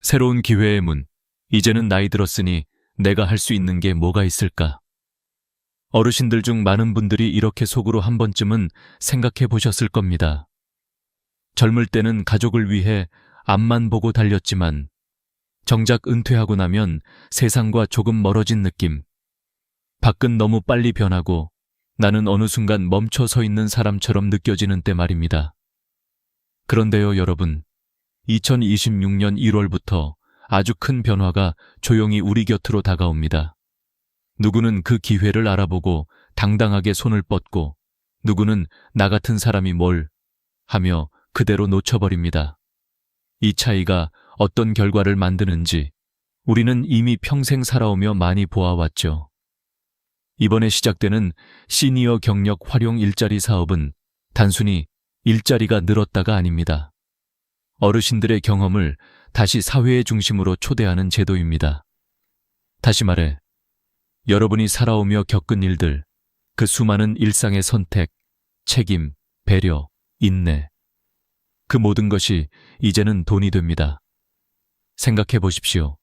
새로운 기회의 문. 이제는 나이 들었으니 내가 할 수 있는 게 뭐가 있을까? 어르신들 중 많은 분들이 이렇게 속으로 한 번쯤은 생각해 보셨을 겁니다. 젊을 때는 가족을 위해 앞만 보고 달렸지만 정작 은퇴하고 나면 세상과 조금 멀어진 느낌. 밖은 너무 빨리 변하고 나는 어느 순간 멈춰 서 있는 사람처럼 느껴지는 때 말입니다. 그런데요, 여러분. 2026년 1월부터 아주 큰 변화가 조용히 우리 곁으로 다가옵니다. 누구는 그 기회를 알아보고 당당하게 손을 뻗고 누구는 나 같은 사람이 뭘 하며 그대로 놓쳐버립니다. 이 차이가 어떤 결과를 만드는지 우리는 이미 평생 살아오며 많이 보아왔죠. 이번에 시작되는 시니어 경력 활용 일자리 사업은 단순히 일자리가 늘었다가 아닙니다. 어르신들의 경험을 다시 사회의 중심으로 초대하는 제도입니다. 다시 말해, 여러분이 살아오며 겪은 일들, 그 수많은 일상의 선택, 책임, 배려, 인내, 그 모든 것이 이제는 돈이 됩니다. 생각해 보십시오.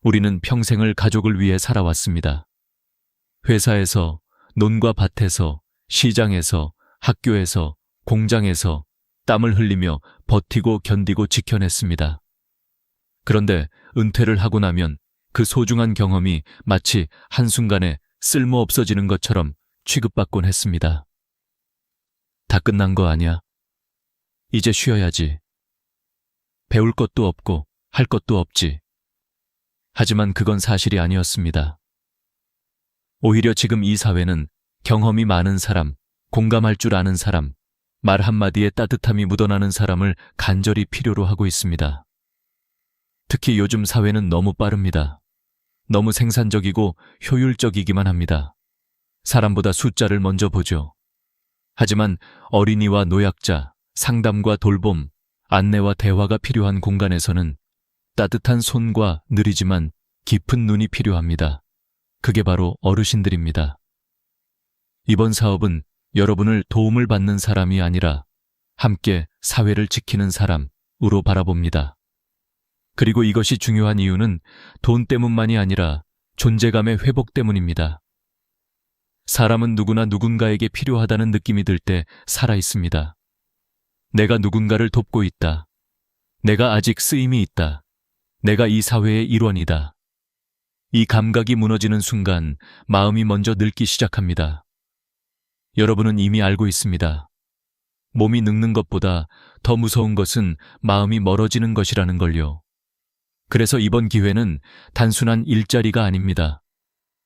우리는 평생을 가족을 위해 살아왔습니다. 회사에서, 논과 밭에서, 시장에서, 학교에서, 공장에서 땀을 흘리며 버티고 견디고 지켜냈습니다. 그런데 은퇴를 하고 나면 그 소중한 경험이 마치 한순간에 쓸모 없어지는 것처럼 취급받곤 했습니다. 다 끝난 거 아니야? 이제 쉬어야지. 배울 것도 없고 할 것도 없지. 하지만 그건 사실이 아니었습니다. 오히려 지금 이 사회는 경험이 많은 사람, 공감할 줄 아는 사람, 말 한마디에 따뜻함이 묻어나는 사람을 간절히 필요로 하고 있습니다. 특히 요즘 사회는 너무 빠릅니다. 너무 생산적이고 효율적이기만 합니다. 사람보다 숫자를 먼저 보죠. 하지만 어린이와 노약자, 상담과 돌봄, 안내와 대화가 필요한 공간에서는 따뜻한 손과 느리지만 깊은 눈이 필요합니다. 그게 바로 어르신들입니다. 이번 사업은 여러분을 도움을 받는 사람이 아니라 함께 사회를 지키는 사람으로 바라봅니다. 그리고 이것이 중요한 이유는 돈 때문만이 아니라 존재감의 회복 때문입니다. 사람은 누구나 누군가에게 필요하다는 느낌이 들 때 살아 있습니다. 내가 누군가를 돕고 있다. 내가 아직 쓰임이 있다. 내가 이 사회의 일원이다. 이 감각이 무너지는 순간 마음이 먼저 늙기 시작합니다. 여러분은 이미 알고 있습니다. 몸이 늙는 것보다 더 무서운 것은 마음이 멀어지는 것이라는 걸요. 그래서 이번 기회는 단순한 일자리가 아닙니다.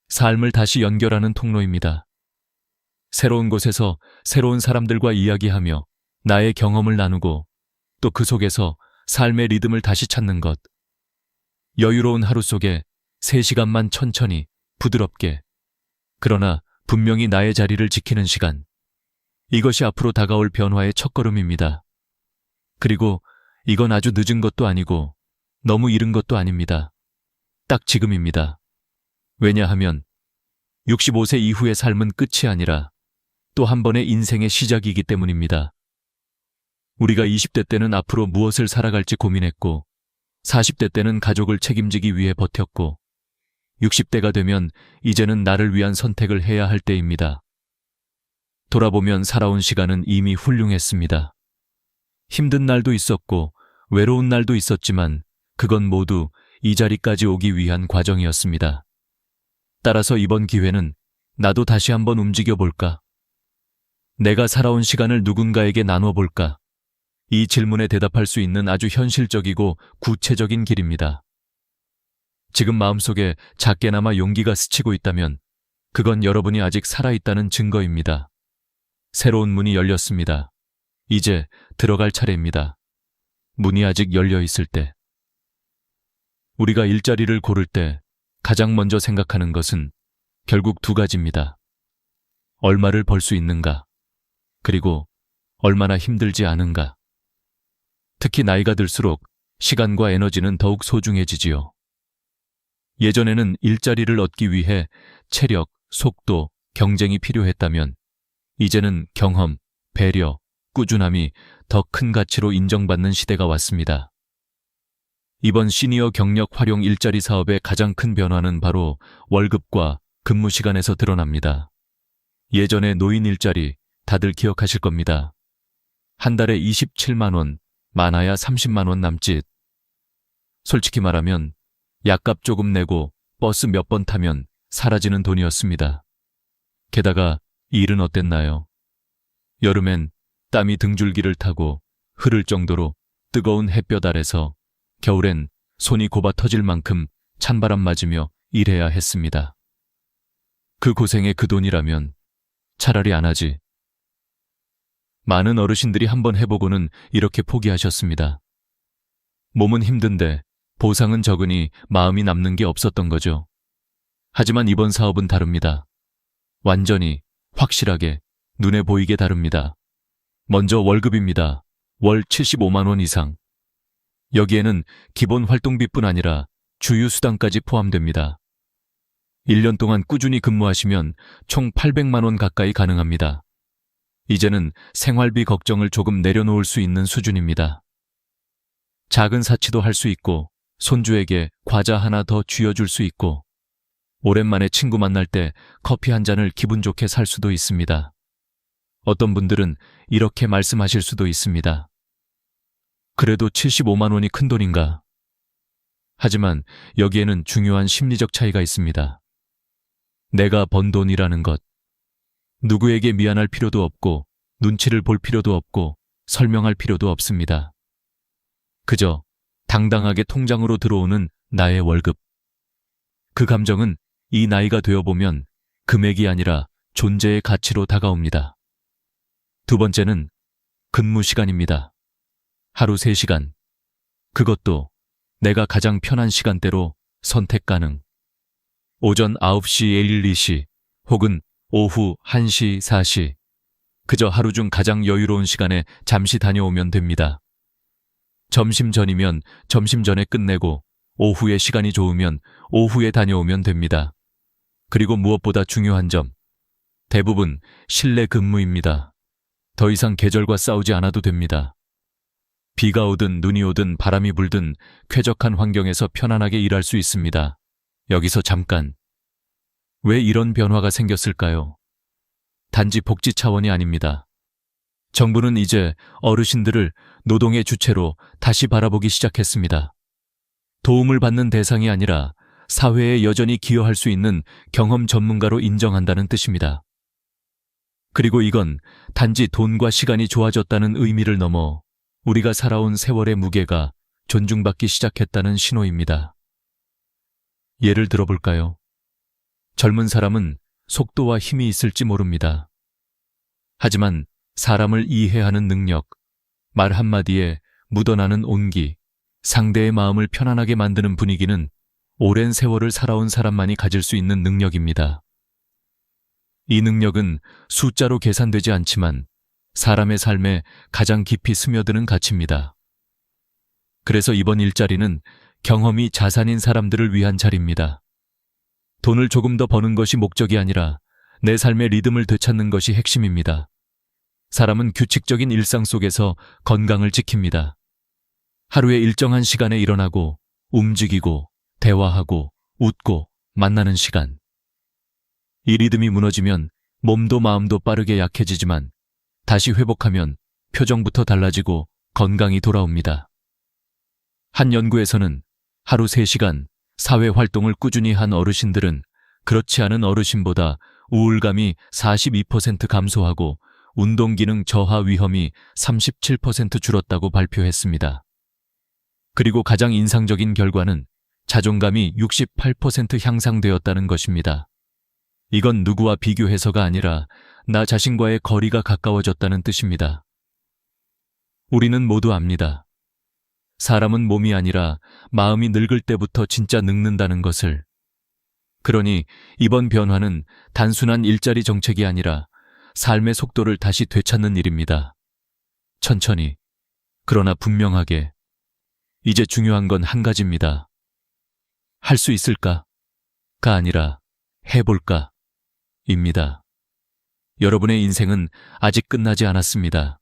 삶을 다시 연결하는 통로입니다. 새로운 곳에서 새로운 사람들과 이야기하며 나의 경험을 나누고 또 그 속에서 삶의 리듬을 다시 찾는 것. 여유로운 하루 속에 3시간만 천천히, 부드럽게, 그러나 분명히 나의 자리를 지키는 시간. 이것이 앞으로 다가올 변화의 첫걸음입니다. 그리고 이건 아주 늦은 것도 아니고 너무 이른 것도 아닙니다. 딱 지금입니다. 왜냐하면 65세 이후의 삶은 끝이 아니라 또 한 번의 인생의 시작이기 때문입니다. 우리가 20대 때는 앞으로 무엇을 살아갈지 고민했고 40대 때는 가족을 책임지기 위해 버텼고 60대가 되면 이제는 나를 위한 선택을 해야 할 때입니다. 돌아보면 살아온 시간은 이미 훌륭했습니다. 힘든 날도 있었고 외로운 날도 있었지만 그건 모두 이 자리까지 오기 위한 과정이었습니다. 따라서 이번 기회는 나도 다시 한번 움직여볼까? 내가 살아온 시간을 누군가에게 나눠볼까? 이 질문에 대답할 수 있는 아주 현실적이고 구체적인 길입니다. 지금 마음속에 작게나마 용기가 스치고 있다면 그건 여러분이 아직 살아있다는 증거입니다. 새로운 문이 열렸습니다. 이제 들어갈 차례입니다. 문이 아직 열려 있을 때. 우리가 일자리를 고를 때 가장 먼저 생각하는 것은 결국 2가지입니다. 얼마를 벌 수 있는가, 그리고 얼마나 힘들지 않은가. 특히 나이가 들수록 시간과 에너지는 더욱 소중해지지요. 예전에는 일자리를 얻기 위해 체력, 속도, 경쟁이 필요했다면 이제는 경험, 배려, 꾸준함이 더 큰 가치로 인정받는 시대가 왔습니다. 이번 시니어 경력 활용 일자리 사업의 가장 큰 변화는 바로 월급과 근무 시간에서 드러납니다. 예전의 노인 일자리 다들 기억하실 겁니다. 한 달에 27만 원, 많아야 30만 원 남짓. 솔직히 말하면 약값 조금 내고 버스 몇 번 타면 사라지는 돈이었습니다. 게다가 일은 어땠나요? 여름엔 땀이 등줄기를 타고 흐를 정도로 뜨거운 햇볕 아래서, 겨울엔 손이 곱아 터질 만큼 찬바람 맞으며 일해야 했습니다. 그 고생에 그 돈이라면 차라리 안 하지. 많은 어르신들이 한번 해보고는 이렇게 포기하셨습니다. 몸은 힘든데 보상은 적으니 마음이 남는 게 없었던 거죠. 하지만 이번 사업은 다릅니다. 완전히, 확실하게, 눈에 보이게 다릅니다. 먼저 월급입니다. 월 75만 원 이상. 여기에는 기본 활동비뿐 아니라 주유수당까지 포함됩니다. 1년 동안 꾸준히 근무하시면 총 800만 원 가까이 가능합니다. 이제는 생활비 걱정을 조금 내려놓을 수 있는 수준입니다. 작은 사치도 할 수 있고, 손주에게 과자 하나 더 쥐어줄 수 있고, 오랜만에 친구 만날 때 커피 한 잔을 기분 좋게 살 수도 있습니다. 어떤 분들은 이렇게 말씀하실 수도 있습니다. 그래도 75만 원이 큰 돈인가? 하지만 여기에는 중요한 심리적 차이가 있습니다. 내가 번 돈이라는 것. 누구에게 미안할 필요도 없고, 눈치를 볼 필요도 없고, 설명할 필요도 없습니다. 그저 당당하게 통장으로 들어오는 나의 월급. 그 감정은 이 나이가 되어보면 금액이 아니라 존재의 가치로 다가옵니다. 두 번째는 근무 시간입니다. 하루 3시간. 그것도 내가 가장 편한 시간대로 선택 가능. 오전 9시 1, 2시 혹은 오후 1시 4시. 그저 하루 중 가장 여유로운 시간에 잠시 다녀오면 됩니다. 점심 전이면 점심 전에 끝내고, 오후에 시간이 좋으면 오후에 다녀오면 됩니다. 그리고 무엇보다 중요한 점, 대부분 실내 근무입니다. 더 이상 계절과 싸우지 않아도 됩니다. 비가 오든 눈이 오든 바람이 불든 쾌적한 환경에서 편안하게 일할 수 있습니다. 여기서 잠깐. 왜 이런 변화가 생겼을까요? 단지 복지 차원이 아닙니다. 정부는 이제 어르신들을 노동의 주체로 다시 바라보기 시작했습니다. 도움을 받는 대상이 아니라 사회에 여전히 기여할 수 있는 경험 전문가로 인정한다는 뜻입니다. 그리고 이건 단지 돈과 시간이 좋아졌다는 의미를 넘어 우리가 살아온 세월의 무게가 존중받기 시작했다는 신호입니다. 예를 들어볼까요? 젊은 사람은 속도와 힘이 있을지 모릅니다. 하지만 사람을 이해하는 능력, 말 한마디에 묻어나는 온기, 상대의 마음을 편안하게 만드는 분위기는 오랜 세월을 살아온 사람만이 가질 수 있는 능력입니다. 이 능력은 숫자로 계산되지 않지만 사람의 삶에 가장 깊이 스며드는 가치입니다. 그래서 이번 일자리는 경험이 자산인 사람들을 위한 자리입니다. 돈을 조금 더 버는 것이 목적이 아니라 내 삶의 리듬을 되찾는 것이 핵심입니다. 사람은 규칙적인 일상 속에서 건강을 지킵니다. 하루에 일정한 시간에 일어나고, 움직이고, 대화하고, 웃고, 만나는 시간. 이 리듬이 무너지면 몸도 마음도 빠르게 약해지지만 다시 회복하면 표정부터 달라지고 건강이 돌아옵니다. 한 연구에서는 하루 3시간 사회활동을 꾸준히 한 어르신들은 그렇지 않은 어르신보다 우울감이 42% 감소하고 운동기능 저하 위험이 37% 줄었다고 발표했습니다. 그리고 가장 인상적인 결과는 자존감이 68% 향상되었다는 것입니다. 이건 누구와 비교해서가 아니라 나 자신과의 거리가 가까워졌다는 뜻입니다. 우리는 모두 압니다. 사람은 몸이 아니라 마음이 늙을 때부터 진짜 늙는다는 것을. 그러니 이번 변화는 단순한 일자리 정책이 아니라 삶의 속도를 다시 되찾는 일입니다. 천천히, 그러나 분명하게. 이제 중요한 건 한 가지입니다. 할 수 있을까?가 아니라 해볼까? 입니다. 여러분의 인생은 아직 끝나지 않았습니다.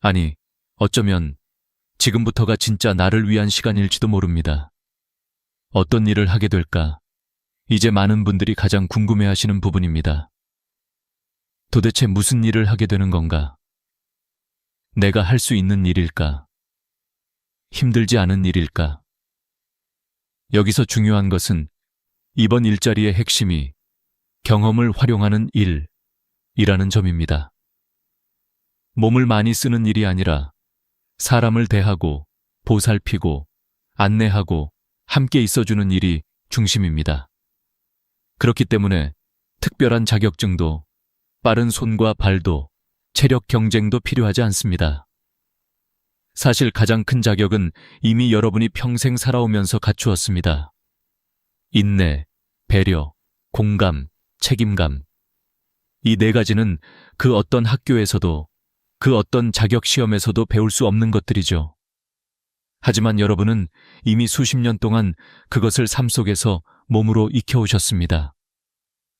아니, 어쩌면 지금부터가 진짜 나를 위한 시간일지도 모릅니다. 어떤 일을 하게 될까? 이제 많은 분들이 가장 궁금해하시는 부분입니다. 도대체 무슨 일을 하게 되는 건가? 내가 할 수 있는 일일까? 힘들지 않은 일일까? 여기서 중요한 것은 이번 일자리의 핵심이 경험을 활용하는 일이라는 점입니다. 몸을 많이 쓰는 일이 아니라 사람을 대하고 보살피고 안내하고 함께 있어주는 일이 중심입니다. 그렇기 때문에 특별한 자격증도 빠른 손과 발도 체력 경쟁도 필요하지 않습니다. 사실 가장 큰 자격은 이미 여러분이 평생 살아오면서 갖추었습니다. 인내, 배려, 공감, 책임감. 이 네 가지는 그 어떤 학교에서도 그 어떤 자격 시험에서도 배울 수 없는 것들이죠. 하지만 여러분은 이미 수십 년 동안 그것을 삶 속에서 몸으로 익혀오셨습니다.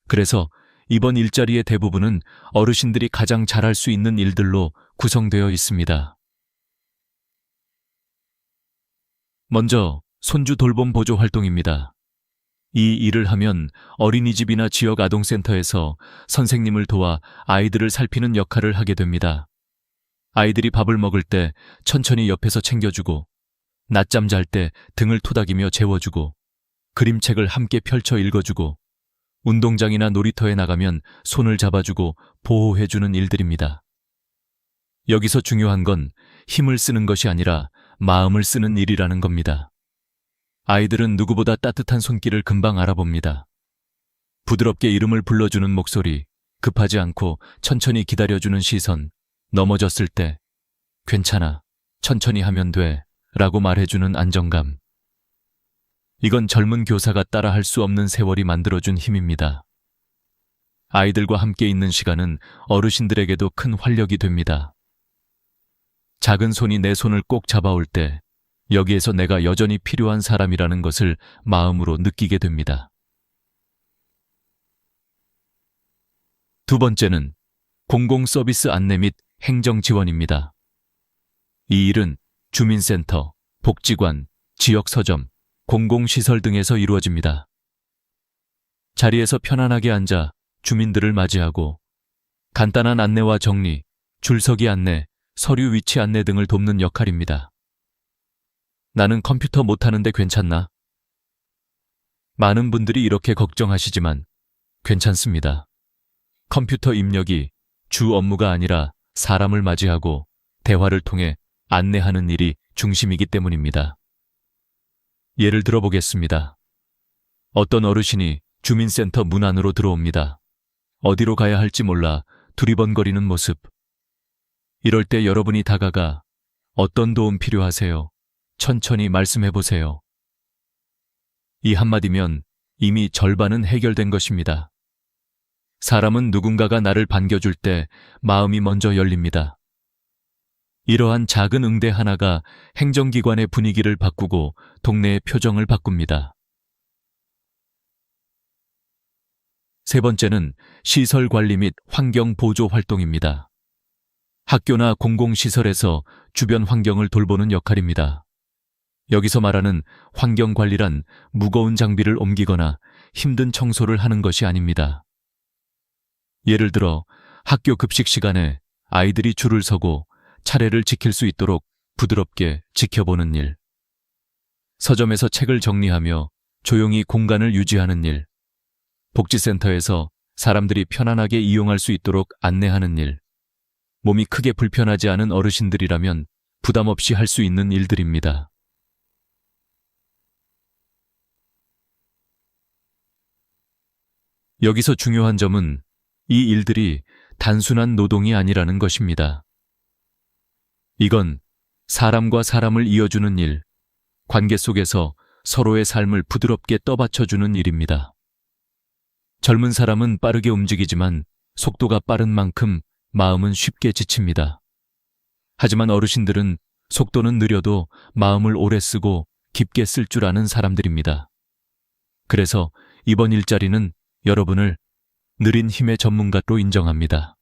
그래서 이번 일자리의 대부분은 어르신들이 가장 잘할 수 있는 일들로 구성되어 있습니다. 먼저 손주 돌봄 보조 활동입니다. 이 일을 하면 어린이집이나 지역 아동센터에서 선생님을 도와 아이들을 살피는 역할을 하게 됩니다. 아이들이 밥을 먹을 때 천천히 옆에서 챙겨주고, 낮잠 잘 때 등을 토닥이며 재워주고, 그림책을 함께 펼쳐 읽어주고, 운동장이나 놀이터에 나가면 손을 잡아주고 보호해주는 일들입니다. 여기서 중요한 건 힘을 쓰는 것이 아니라 마음을 쓰는 일이라는 겁니다. 아이들은 누구보다 따뜻한 손길을 금방 알아봅니다. 부드럽게 이름을 불러주는 목소리, 급하지 않고 천천히 기다려주는 시선, 넘어졌을 때 괜찮아, 천천히 하면 돼 라고 말해주는 안정감. 이건 젊은 교사가 따라할 수 없는 세월이 만들어준 힘입니다. 아이들과 함께 있는 시간은 어르신들에게도 큰 활력이 됩니다. 작은 손이 내 손을 꼭 잡아올 때 여기에서 내가 여전히 필요한 사람이라는 것을 마음으로 느끼게 됩니다. 두 번째는 공공 서비스 안내 및 행정 지원입니다. 이 일은 주민센터, 복지관, 지역 서점, 공공시설 등에서 이루어집니다. 자리에서 편안하게 앉아 주민들을 맞이하고 간단한 안내와 정리, 줄서기 안내, 서류 위치 안내 등을 돕는 역할입니다. 나는 컴퓨터 못하는데 괜찮나? 많은 분들이 이렇게 걱정하시지만 괜찮습니다. 컴퓨터 입력이 주 업무가 아니라 사람을 맞이하고 대화를 통해 안내하는 일이 중심이기 때문입니다. 예를 들어보겠습니다. 어떤 어르신이 주민센터 문 안으로 들어옵니다. 어디로 가야 할지 몰라 두리번거리는 모습. 이럴 때 여러분이 다가가 어떤 도움 필요하세요? 천천히 말씀해보세요. 이 한마디면 이미 절반은 해결된 것입니다. 사람은 누군가가 나를 반겨줄 때 마음이 먼저 열립니다. 이러한 작은 응대 하나가 행정기관의 분위기를 바꾸고 동네의 표정을 바꿉니다. 세 번째는 시설 관리 및 환경 보조 활동입니다. 학교나 공공시설에서 주변 환경을 돌보는 역할입니다. 여기서 말하는 환경 관리란 무거운 장비를 옮기거나 힘든 청소를 하는 것이 아닙니다. 예를 들어 학교 급식 시간에 아이들이 줄을 서고 차례를 지킬 수 있도록 부드럽게 지켜보는 일, 서점에서 책을 정리하며 조용히 공간을 유지하는 일, 복지센터에서 사람들이 편안하게 이용할 수 있도록 안내하는 일, 몸이 크게 불편하지 않은 어르신들이라면 부담 없이 할 수 있는 일들입니다. 여기서 중요한 점은 이 일들이 단순한 노동이 아니라는 것입니다. 이건 사람과 사람을 이어주는 일, 관계 속에서 서로의 삶을 부드럽게 떠받쳐주는 일입니다. 젊은 사람은 빠르게 움직이지만 속도가 빠른 만큼 마음은 쉽게 지칩니다. 하지만 어르신들은 속도는 느려도 마음을 오래 쓰고 깊게 쓸 줄 아는 사람들입니다. 그래서 이번 일자리는 여러분을 느린 힘의 전문가로 인정합니다.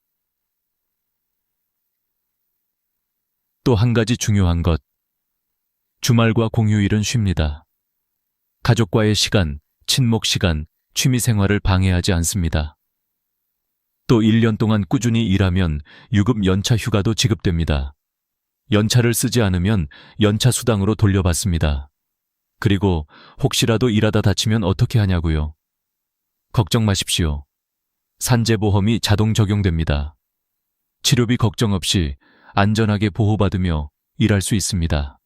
또 한 가지 중요한 것, 주말과 공휴일은 쉽니다. 가족과의 시간, 친목 시간, 취미 생활을 방해하지 않습니다. 또 1년 동안 꾸준히 일하면 유급 연차 휴가도 지급됩니다. 연차를 쓰지 않으면 연차 수당으로 돌려받습니다. 그리고 혹시라도 일하다 다치면 어떻게 하냐고요? 걱정 마십시오. 산재보험이 자동 적용됩니다. 치료비 걱정 없이 안전하게 보호받으며 일할 수 있습니다.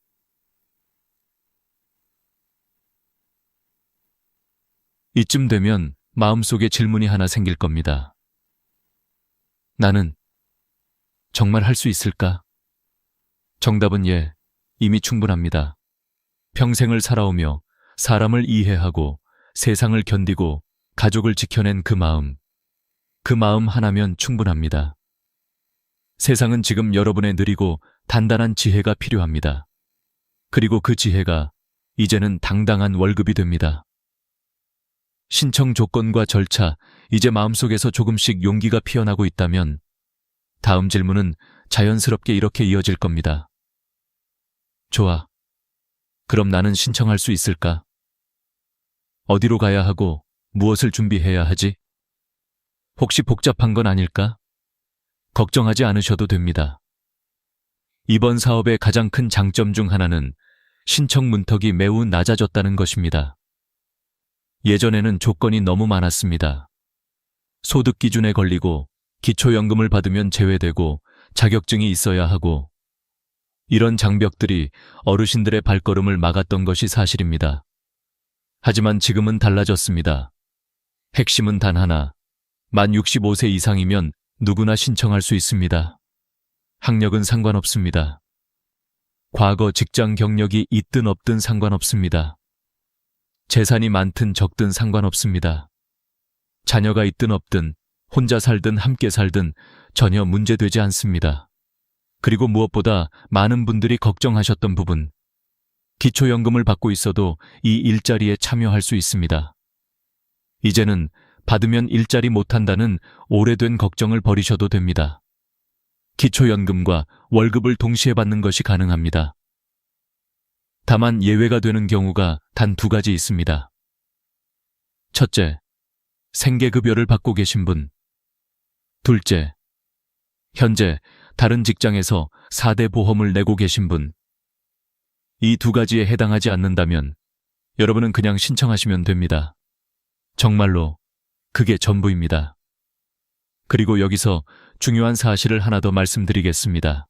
이쯤 되면 마음속에 질문이 하나 생길 겁니다. 나는 정말 할 수 있을까? 정답은 예, 이미 충분합니다. 평생을 살아오며 사람을 이해하고 세상을 견디고 가족을 지켜낸 그 마음 하나면 충분합니다. 세상은 지금 여러분의 느리고 단단한 지혜가 필요합니다. 그리고 그 지혜가 이제는 당당한 월급이 됩니다. 신청 조건과 절차, 이제 마음속에서 조금씩 용기가 피어나고 있다면 다음 질문은 자연스럽게 이렇게 이어질 겁니다. 좋아. 그럼 나는 신청할 수 있을까? 어디로 가야 하고 무엇을 준비해야 하지? 혹시 복잡한 건 아닐까? 걱정하지 않으셔도 됩니다. 이번 사업의 가장 큰 장점 중 하나는 신청 문턱이 매우 낮아졌다는 것입니다. 예전에는 조건이 너무 많았습니다. 소득 기준에 걸리고 기초연금을 받으면 제외되고 자격증이 있어야 하고 이런 장벽들이 어르신들의 발걸음을 막았던 것이 사실입니다. 하지만 지금은 달라졌습니다. 핵심은 단 하나, 만 65세 이상이면 누구나 신청할 수 있습니다. 학력은 상관없습니다. 과거 직장 경력이 있든 없든 상관없습니다. 재산이 많든 적든 상관없습니다. 자녀가 있든 없든 혼자 살든 함께 살든 전혀 문제되지 않습니다. 그리고 무엇보다 많은 분들이 걱정하셨던 부분, 기초연금을 받고 있어도 이 일자리에 참여할 수 있습니다. 이제는 받으면 일자리 못한다는 오래된 걱정을 버리셔도 됩니다. 기초연금과 월급을 동시에 받는 것이 가능합니다. 다만 예외가 되는 경우가 단 2가지 있습니다. 첫째, 생계급여를 받고 계신 분. 둘째, 현재 다른 직장에서 4대 보험을 내고 계신 분. 이 2가지에 해당하지 않는다면 여러분은 그냥 신청하시면 됩니다. 정말로 그게 전부입니다. 그리고 여기서 중요한 사실을 하나 더 말씀드리겠습니다.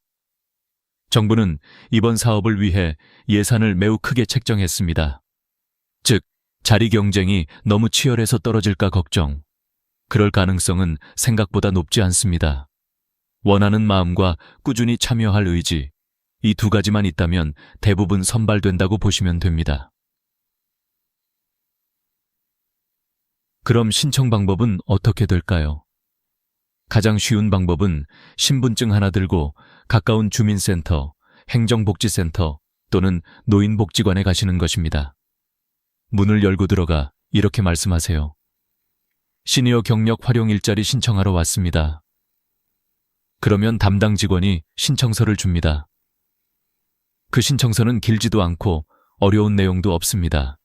정부는 이번 사업을 위해 예산을 매우 크게 책정했습니다. 즉, 자리 경쟁이 너무 치열해서 떨어질까 걱정. 그럴 가능성은 생각보다 높지 않습니다. 원하는 마음과 꾸준히 참여할 의지, 이 2가지만 있다면 대부분 선발된다고 보시면 됩니다. 그럼 신청 방법은 어떻게 될까요? 가장 쉬운 방법은 신분증 하나 들고 가까운 주민센터, 행정복지센터 또는 노인복지관에 가시는 것입니다. 문을 열고 들어가 이렇게 말씀하세요. 시니어 경력 활용 일자리 신청하러 왔습니다. 그러면 담당 직원이 신청서를 줍니다. 그 신청서는 길지도 않고 어려운 내용도 없습니다.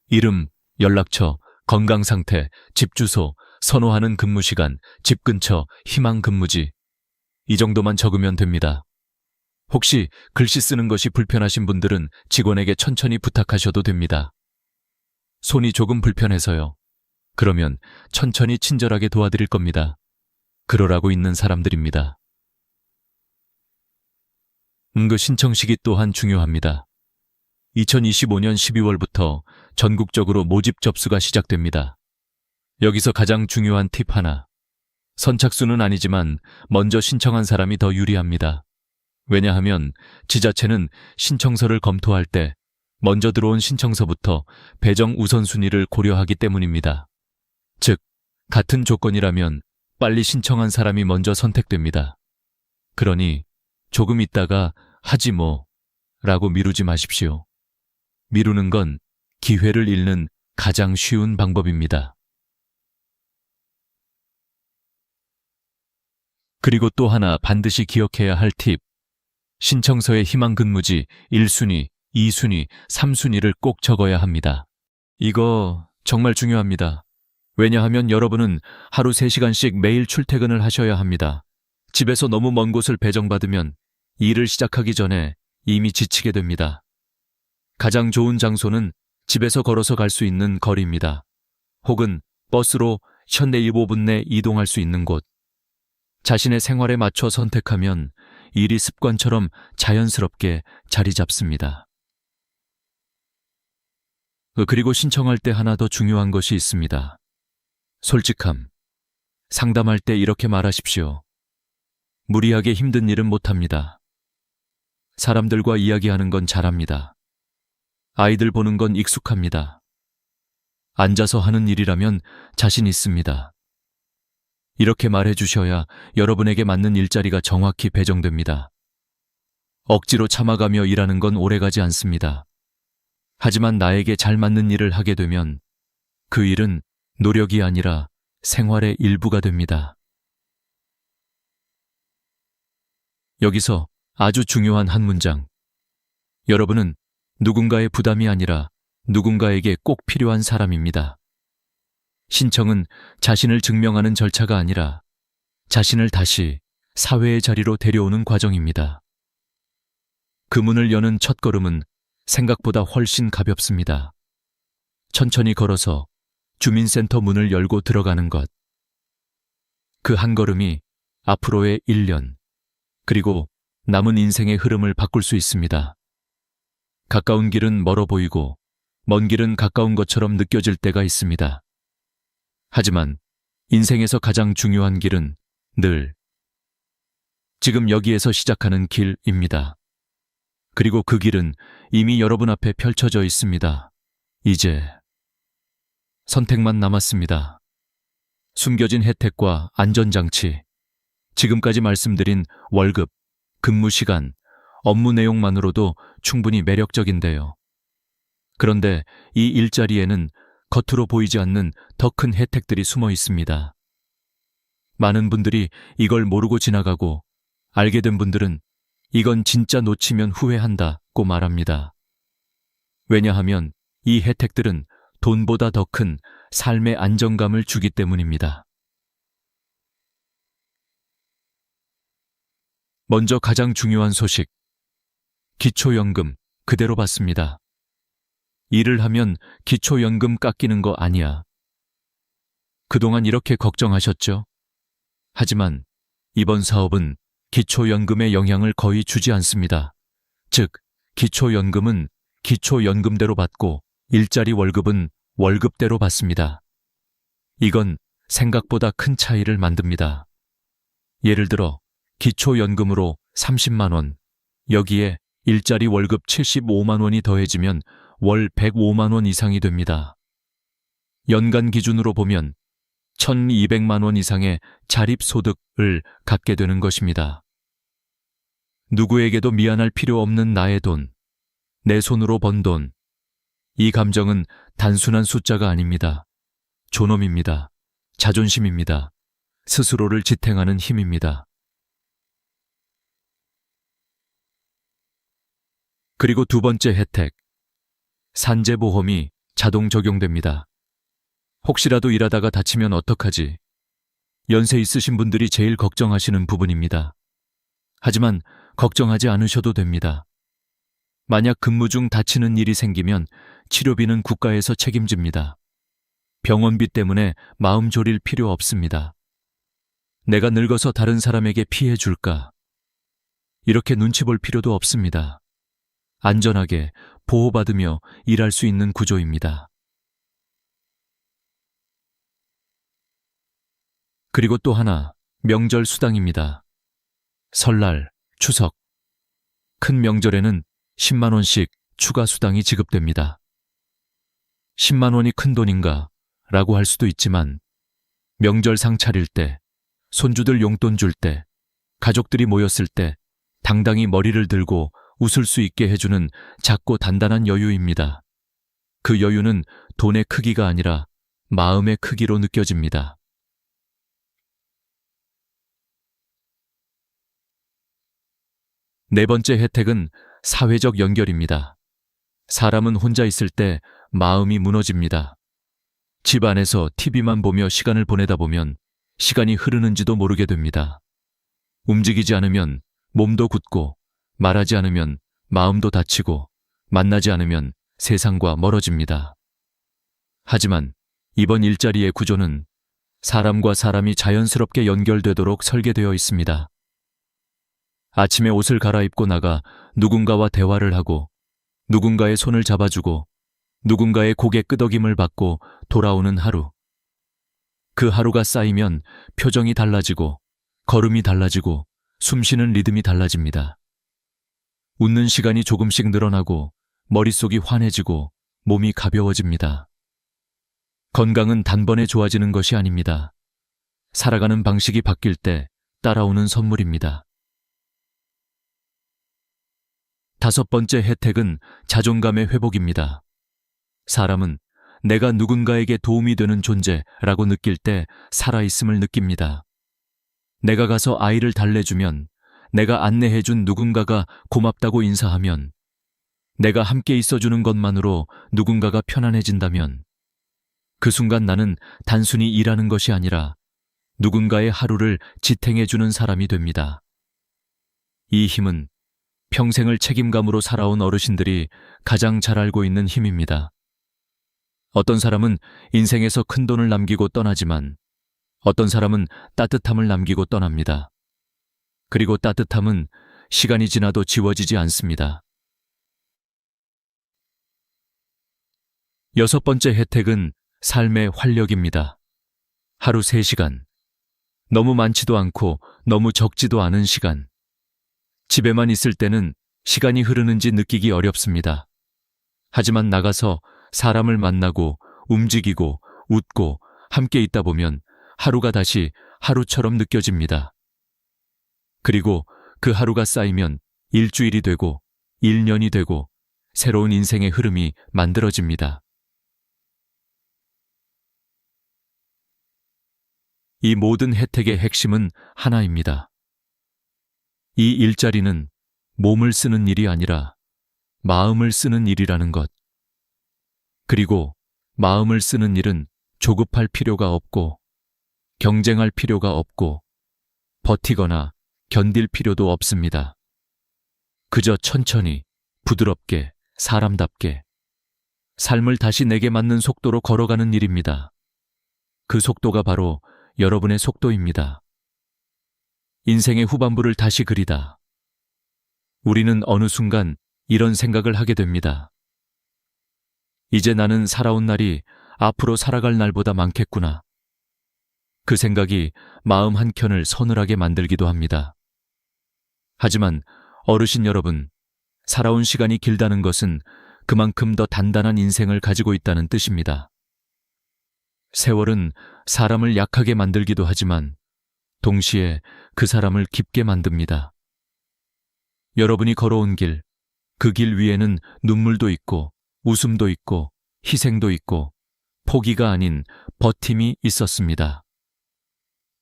이름, 연락처, 건강상태, 집 주소, 선호하는 근무시간, 집 근처, 희망 근무지. 이 정도만 적으면 됩니다. 혹시 글씨 쓰는 것이 불편하신 분들은 직원에게 천천히 부탁하셔도 됩니다. 손이 조금 불편해서요. 그러면 천천히 친절하게 도와드릴 겁니다. 그러라고 있는 사람들입니다. 그 신청 시기 또한 중요합니다. 2025년 12월부터 전국적으로 모집 접수가 시작됩니다. 여기서 가장 중요한 팁 하나. 선착순은 아니지만 먼저 신청한 사람이 더 유리합니다. 왜냐하면 지자체는 신청서를 검토할 때 먼저 들어온 신청서부터 배정 우선순위를 고려하기 때문입니다. 즉, 같은 조건이라면 빨리 신청한 사람이 먼저 선택됩니다. 그러니 조금 있다가 하지 뭐 라고 미루지 마십시오. 미루는 건 기회를 잃는 가장 쉬운 방법입니다. 그리고 또 하나 반드시 기억해야 할 팁. 신청서에 희망 근무지 1순위, 2순위, 3순위를 꼭 적어야 합니다. 이거 정말 중요합니다. 왜냐하면 여러분은 하루 3시간씩 매일 출퇴근을 하셔야 합니다. 집에서 너무 먼 곳을 배정받으면 일을 시작하기 전에 이미 지치게 됩니다. 가장 좋은 장소는 집에서 걸어서 갈 수 있는 거리입니다. 혹은 버스로 현대 15분 내 이동할 수 있는 곳. 자신의 생활에 맞춰 선택하면 일이 습관처럼 자연스럽게 자리 잡습니다. 그리고 신청할 때 하나 더 중요한 것이 있습니다. 솔직함. 상담할 때 이렇게 말하십시오. 무리하게 힘든 일은 못합니다. 사람들과 이야기하는 건 잘합니다. 아이들 보는 건 익숙합니다. 앉아서 하는 일이라면 자신 있습니다. 이렇게 말해주셔야 여러분에게 맞는 일자리가 정확히 배정됩니다. 억지로 참아가며 일하는 건 오래가지 않습니다. 하지만 나에게 잘 맞는 일을 하게 되면 그 일은 노력이 아니라 생활의 일부가 됩니다. 여기서 아주 중요한 한 문장. 여러분은 누군가의 부담이 아니라 누군가에게 꼭 필요한 사람입니다. 신청은 자신을 증명하는 절차가 아니라 자신을 다시 사회의 자리로 데려오는 과정입니다. 그 문을 여는 첫걸음은 생각보다 훨씬 가볍습니다. 천천히 걸어서 주민센터 문을 열고 들어가는 것. 그 한 걸음이 앞으로의 1년, 그리고 남은 인생의 흐름을 바꿀 수 있습니다. 가까운 길은 멀어 보이고 먼 길은 가까운 것처럼 느껴질 때가 있습니다. 하지만 인생에서 가장 중요한 길은 늘 지금 여기에서 시작하는 길입니다. 그리고 그 길은 이미 여러분 앞에 펼쳐져 있습니다. 이제 선택만 남았습니다. 숨겨진 혜택과 안전장치, 지금까지 말씀드린 월급, 근무 시간, 업무 내용만으로도 충분히 매력적인데요. 그런데 이 일자리에는 겉으로 보이지 않는 더 큰 혜택들이 숨어 있습니다. 많은 분들이 이걸 모르고 지나가고 알게 된 분들은 이건 진짜 놓치면 후회한다고 말합니다. 왜냐하면 이 혜택들은 돈보다 더 큰 삶의 안정감을 주기 때문입니다. 먼저 가장 중요한 소식. 기초연금 그대로 받습니다. 일을 하면 기초연금 깎이는 거 아니야. 그동안 이렇게 걱정하셨죠? 하지만 이번 사업은 기초연금에 영향을 거의 주지 않습니다. 즉, 기초연금은 기초연금대로 받고 일자리 월급은 월급대로 받습니다. 이건 생각보다 큰 차이를 만듭니다. 예를 들어 기초연금으로 30만 원, 여기에 일자리 월급 75만 원이 더해지면 월 105만 원 이상이 됩니다. 연간 기준으로 보면 1,200만 원 이상의 자립소득을 갖게 되는 것입니다. 누구에게도 미안할 필요 없는 나의 돈, 내 손으로 번 돈. 이 감정은 단순한 숫자가 아닙니다. 존엄입니다. 자존심입니다. 스스로를 지탱하는 힘입니다. 그리고 두 번째 혜택. 산재보험이 자동 적용됩니다. 혹시라도 일하다가 다치면 어떡하지? 연세 있으신 분들이 제일 걱정하시는 부분입니다. 하지만 걱정하지 않으셔도 됩니다. 만약 근무 중 다치는 일이 생기면 치료비는 국가에서 책임집니다. 병원비 때문에 마음 졸일 필요 없습니다. 내가 늙어서 다른 사람에게 피해 줄까? 이렇게 눈치 볼 필요도 없습니다. 안전하게 보호받으며 일할 수 있는 구조입니다. 그리고 또 하나, 명절 수당입니다. 설날, 추석. 큰 명절에는 10만 원씩 추가 수당이 지급됩니다. 10만 원이 큰 돈인가? 라고 할 수도 있지만 명절상 차릴 때, 손주들 용돈 줄 때, 가족들이 모였을 때 당당히 머리를 들고 웃을 수 있게 해주는 작고 단단한 여유입니다. 그 여유는 돈의 크기가 아니라 마음의 크기로 느껴집니다. 네 번째 혜택은 사회적 연결입니다. 사람은 혼자 있을 때 마음이 무너집니다. 집 안에서 TV만 보며 시간을 보내다 보면 시간이 흐르는지도 모르게 됩니다. 움직이지 않으면 몸도 굳고, 말하지 않으면 마음도 다치고, 만나지 않으면 세상과 멀어집니다. 하지만 이번 일자리의 구조는 사람과 사람이 자연스럽게 연결되도록 설계되어 있습니다. 아침에 옷을 갈아입고 나가 누군가와 대화를 하고, 누군가의 손을 잡아주고, 누군가의 고개 끄덕임을 받고 돌아오는 하루. 그 하루가 쌓이면 표정이 달라지고, 걸음이 달라지고, 숨쉬는 리듬이 달라집니다. 웃는 시간이 조금씩 늘어나고, 머릿속이 환해지고, 몸이 가벼워집니다. 건강은 단번에 좋아지는 것이 아닙니다. 살아가는 방식이 바뀔 때 따라오는 선물입니다. 다섯 번째 혜택은 자존감의 회복입니다. 사람은 내가 누군가에게 도움이 되는 존재라고 느낄 때 살아있음을 느낍니다. 내가 가서 아이를 달래주면, 내가 안내해준 누군가가 고맙다고 인사하면, 내가 함께 있어주는 것만으로 누군가가 편안해진다면, 그 순간 나는 단순히 일하는 것이 아니라 누군가의 하루를 지탱해주는 사람이 됩니다. 이 힘은 평생을 책임감으로 살아온 어르신들이 가장 잘 알고 있는 힘입니다. 어떤 사람은 인생에서 큰 돈을 남기고 떠나지만 어떤 사람은 따뜻함을 남기고 떠납니다. 그리고 따뜻함은 시간이 지나도 지워지지 않습니다. 여섯 번째 혜택은 삶의 활력입니다. 하루 3시간. 너무 많지도 않고 너무 적지도 않은 시간. 집에만 있을 때는 시간이 흐르는지 느끼기 어렵습니다. 하지만 나가서 사람을 만나고 움직이고 웃고 함께 있다 보면 하루가 다시 하루처럼 느껴집니다. 그리고 그 하루가 쌓이면 일주일이 되고 1년이 되고 새로운 인생의 흐름이 만들어집니다. 이 모든 혜택의 핵심은 하나입니다. 이 일자리는 몸을 쓰는 일이 아니라 마음을 쓰는 일이라는 것. 그리고 마음을 쓰는 일은 조급할 필요가 없고, 경쟁할 필요가 없고, 버티거나 견딜 필요도 없습니다. 그저 천천히, 부드럽게, 사람답게, 삶을 다시 내게 맞는 속도로 걸어가는 일입니다. 그 속도가 바로 여러분의 속도입니다. 인생의 후반부를 다시 그리다. 우리는 어느 순간 이런 생각을 하게 됩니다. 이제 나는 살아온 날이 앞으로 살아갈 날보다 많겠구나. 그 생각이 마음 한켠을 서늘하게 만들기도 합니다. 하지만 어르신 여러분, 살아온 시간이 길다는 것은 그만큼 더 단단한 인생을 가지고 있다는 뜻입니다. 세월은 사람을 약하게 만들기도 하지만 동시에 그 사람을 깊게 만듭니다. 여러분이 걸어온 길, 그 길 위에는 눈물도 있고 웃음도 있고 희생도 있고 포기가 아닌 버팀이 있었습니다.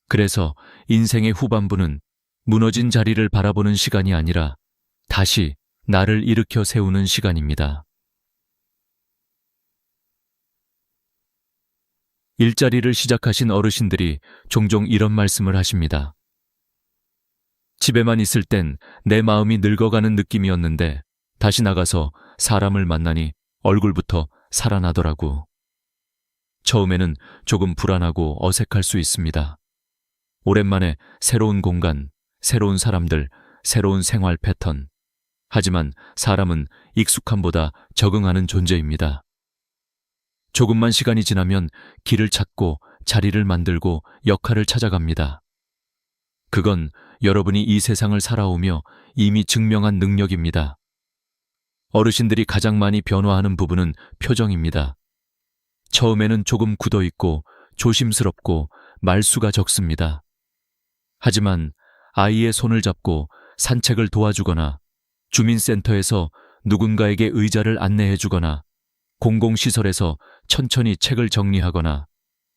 그래서 인생의 후반부는 무너진 자리를 바라보는 시간이 아니라 다시 나를 일으켜 세우는 시간입니다. 일자리를 시작하신 어르신들이 종종 이런 말씀을 하십니다. 집에만 있을 땐 내 마음이 늙어가는 느낌이었는데 다시 나가서 사람을 만나니 얼굴부터 살아나더라고. 처음에는 조금 불안하고 어색할 수 있습니다. 오랜만에 새로운 공간, 새로운 사람들, 새로운 생활 패턴. 하지만 사람은 익숙함보다 적응하는 존재입니다. 조금만 시간이 지나면 길을 찾고 자리를 만들고 역할을 찾아갑니다. 그건 여러분이 이 세상을 살아오며 이미 증명한 능력입니다. 어르신들이 가장 많이 변화하는 부분은 표정입니다. 처음에는 조금 굳어있고 조심스럽고 말수가 적습니다. 하지만 아이의 손을 잡고 산책을 도와주거나 주민센터에서 누군가에게 의자를 안내해주거나 공공시설에서 천천히 책을 정리하거나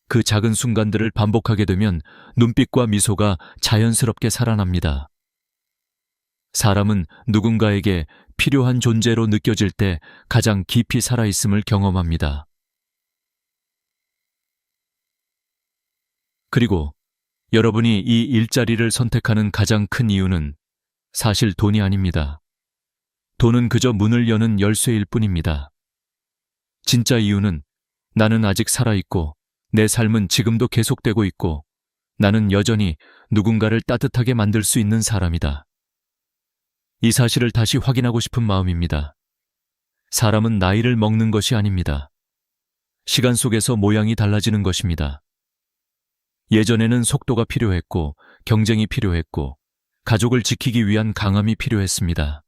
그 작은 순간들을 반복하게 되면 눈빛과 미소가 자연스럽게 살아납니다. 사람은 누군가에게 필요한 존재로 느껴질 때 가장 깊이 살아있음을 경험합니다. 그리고 여러분이 이 일자리를 선택하는 가장 큰 이유는 사실 돈이 아닙니다. 돈은 그저 문을 여는 열쇠일 뿐입니다. 진짜 이유는 나는 아직 살아있고 내 삶은 지금도 계속되고 있고 나는 여전히 누군가를 따뜻하게 만들 수 있는 사람이다. 이 사실을 다시 확인하고 싶은 마음입니다. 사람은 나이를 먹는 것이 아닙니다. 시간 속에서 모양이 달라지는 것입니다. 예전에는 속도가 필요했고 경쟁이 필요했고 가족을 지키기 위한 강함이 필요했습니다.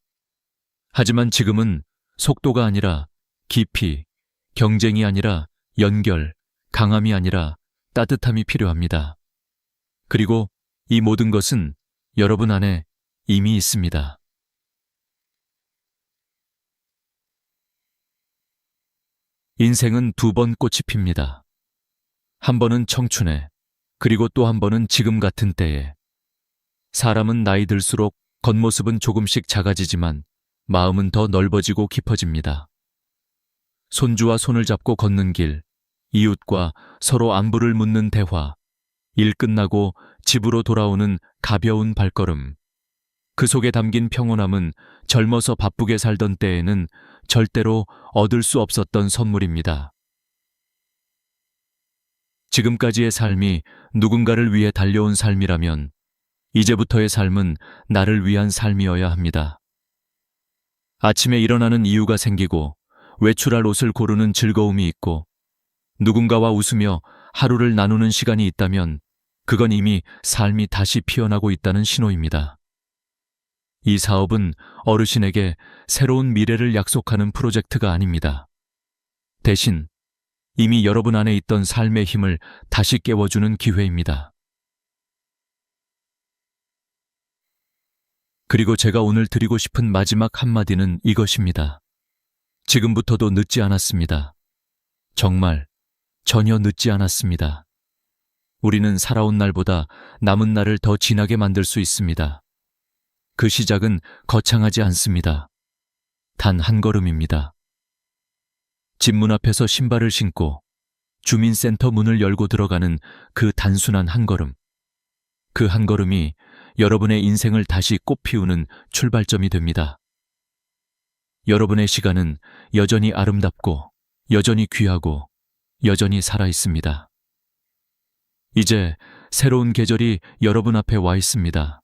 하지만 지금은 속도가 아니라 깊이, 경쟁이 아니라 연결, 강함이 아니라 따뜻함이 필요합니다. 그리고 이 모든 것은 여러분 안에 이미 있습니다. 인생은 두 번 꽃이 핍니다. 한 번은 청춘에, 그리고 또 한 번은 지금 같은 때에. 사람은 나이 들수록 겉모습은 조금씩 작아지지만 마음은 더 넓어지고 깊어집니다. 손주와 손을 잡고 걷는 길, 이웃과 서로 안부를 묻는 대화, 일 끝나고 집으로 돌아오는 가벼운 발걸음. 그 속에 담긴 평온함은 젊어서 바쁘게 살던 때에는 절대로 얻을 수 없었던 선물입니다. 지금까지의 삶이 누군가를 위해 달려온 삶이라면 이제부터의 삶은 나를 위한 삶이어야 합니다. 아침에 일어나는 이유가 생기고 외출할 옷을 고르는 즐거움이 있고 누군가와 웃으며 하루를 나누는 시간이 있다면 그건 이미 삶이 다시 피어나고 있다는 신호입니다. 이 사업은 어르신에게 새로운 미래를 약속하는 프로젝트가 아닙니다. 대신 이미 여러분 안에 있던 삶의 힘을 다시 깨워주는 기회입니다. 그리고 제가 오늘 드리고 싶은 마지막 한마디는 이것입니다. 지금부터도 늦지 않았습니다. 정말 전혀 늦지 않았습니다. 우리는 살아온 날보다 남은 날을 더 진하게 만들 수 있습니다. 그 시작은 거창하지 않습니다. 단 한 걸음입니다. 집 문 앞에서 신발을 신고 주민센터 문을 열고 들어가는 그 단순한 한 걸음. 그 한 걸음이 여러분의 인생을 다시 꽃피우는 출발점이 됩니다. 여러분의 시간은 여전히 아름답고 여전히 귀하고 여전히 살아있습니다. 이제 새로운 계절이 여러분 앞에 와 있습니다.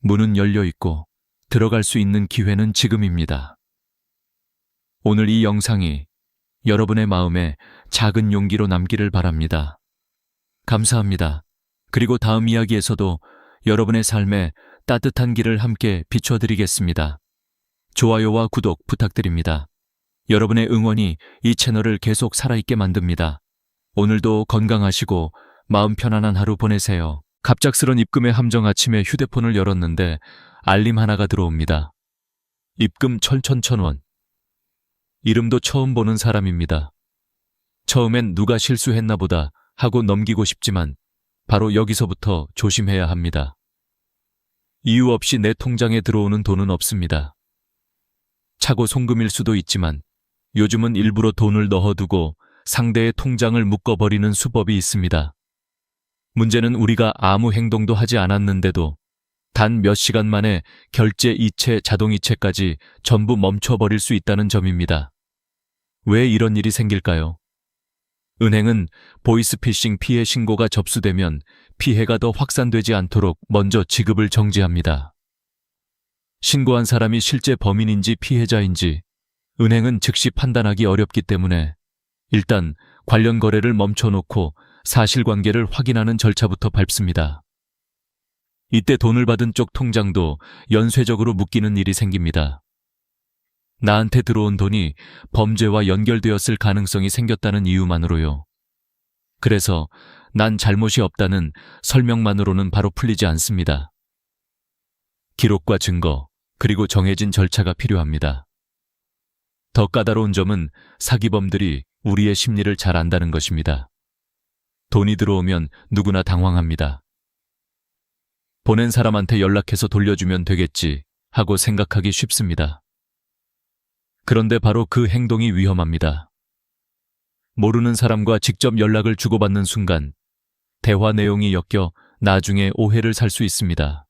문은 열려 있고 들어갈 수 있는 기회는 지금입니다. 오늘 이 영상이 여러분의 마음에 작은 용기로 남기를 바랍니다. 감사합니다. 그리고 다음 이야기에서도 여러분의 삶에 따뜻한 길을 함께 비춰드리겠습니다. 좋아요와 구독 부탁드립니다. 여러분의 응원이 이 채널을 계속 살아있게 만듭니다. 오늘도 건강하시고 마음 편안한 하루 보내세요. 갑작스런 입금의 함정. 아침에 휴대폰을 열었는데 알림 하나가 들어옵니다. 입금 1,000원. 이름도 처음 보는 사람입니다. 처음엔 누가 실수했나 보다 하고 넘기고 싶지만 바로 여기서부터 조심해야 합니다. 이유 없이 내 통장에 들어오는 돈은 없습니다. 차고 송금일 수도 있지만 요즘은 일부러 돈을 넣어두고 상대의 통장을 묶어버리는 수법이 있습니다. 문제는 우리가 아무 행동도 하지 않았는데도 단 몇 시간 만에 결제 이체, 자동이체까지 전부 멈춰버릴 수 있다는 점입니다. 왜 이런 일이 생길까요? 은행은 보이스피싱 피해 신고가 접수되면 피해가 더 확산되지 않도록 먼저 지급을 정지합니다. 신고한 사람이 실제 범인인지 피해자인지 은행은 즉시 판단하기 어렵기 때문에 일단 관련 거래를 멈춰놓고 사실관계를 확인하는 절차부터 밟습니다. 이때 돈을 받은 쪽 통장도 연쇄적으로 묶이는 일이 생깁니다. 나한테 들어온 돈이 범죄와 연결되었을 가능성이 생겼다는 이유만으로요. 그래서 난 잘못이 없다는 설명만으로는 바로 풀리지 않습니다. 기록과 증거, 그리고 정해진 절차가 필요합니다. 더 까다로운 점은 사기범들이 우리의 심리를 잘 안다는 것입니다. 돈이 들어오면 누구나 당황합니다. 보낸 사람한테 연락해서 돌려주면 되겠지 하고 생각하기 쉽습니다. 그런데 바로 그 행동이 위험합니다. 모르는 사람과 직접 연락을 주고받는 순간 대화 내용이 엮여 나중에 오해를 살 수 있습니다.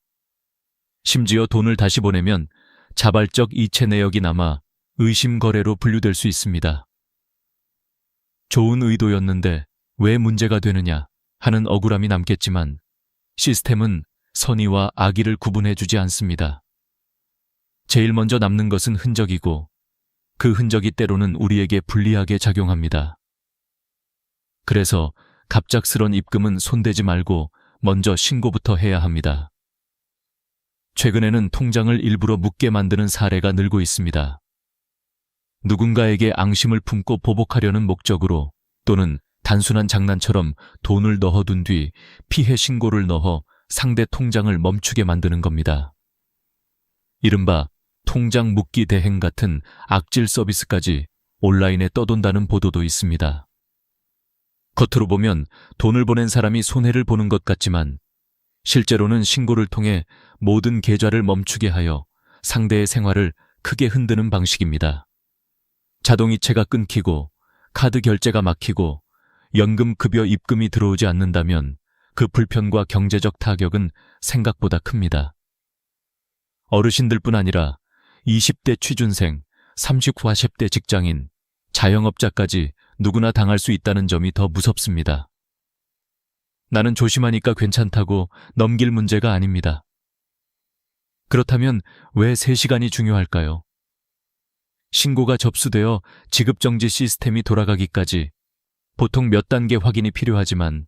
심지어 돈을 다시 보내면 자발적 이체 내역이 남아 의심 거래로 분류될 수 있습니다. 좋은 의도였는데 왜 문제가 되느냐 하는 억울함이 남겠지만 시스템은 선의와 악의를 구분해주지 않습니다. 제일 먼저 남는 것은 흔적이고 그 흔적이 때로는 우리에게 불리하게 작용합니다. 그래서 갑작스런 입금은 손대지 말고 먼저 신고부터 해야 합니다. 최근에는 통장을 일부러 묻게 만드는 사례가 늘고 있습니다. 누군가에게 앙심을 품고 보복하려는 목적으로 또는 단순한 장난처럼 돈을 넣어둔 뒤 피해 신고를 넣어 상대 통장을 멈추게 만드는 겁니다. 이른바 통장 묻기 대행 같은 악질 서비스까지 온라인에 떠돈다는 보도도 있습니다. 겉으로 보면 돈을 보낸 사람이 손해를 보는 것 같지만 실제로는 신고를 통해 모든 계좌를 멈추게 하여 상대의 생활을 크게 흔드는 방식입니다. 자동이체가 끊기고 카드 결제가 막히고 연금급여 입금이 들어오지 않는다면 그 불편과 경제적 타격은 생각보다 큽니다. 어르신들뿐 아니라 20대 취준생, 30, 40대 직장인, 자영업자까지 누구나 당할 수 있다는 점이 더 무섭습니다. 나는 조심하니까 괜찮다고 넘길 문제가 아닙니다. 그렇다면 왜 3시간이 중요할까요? 신고가 접수되어 지급정지 시스템이 돌아가기까지 보통 몇 단계 확인이 필요하지만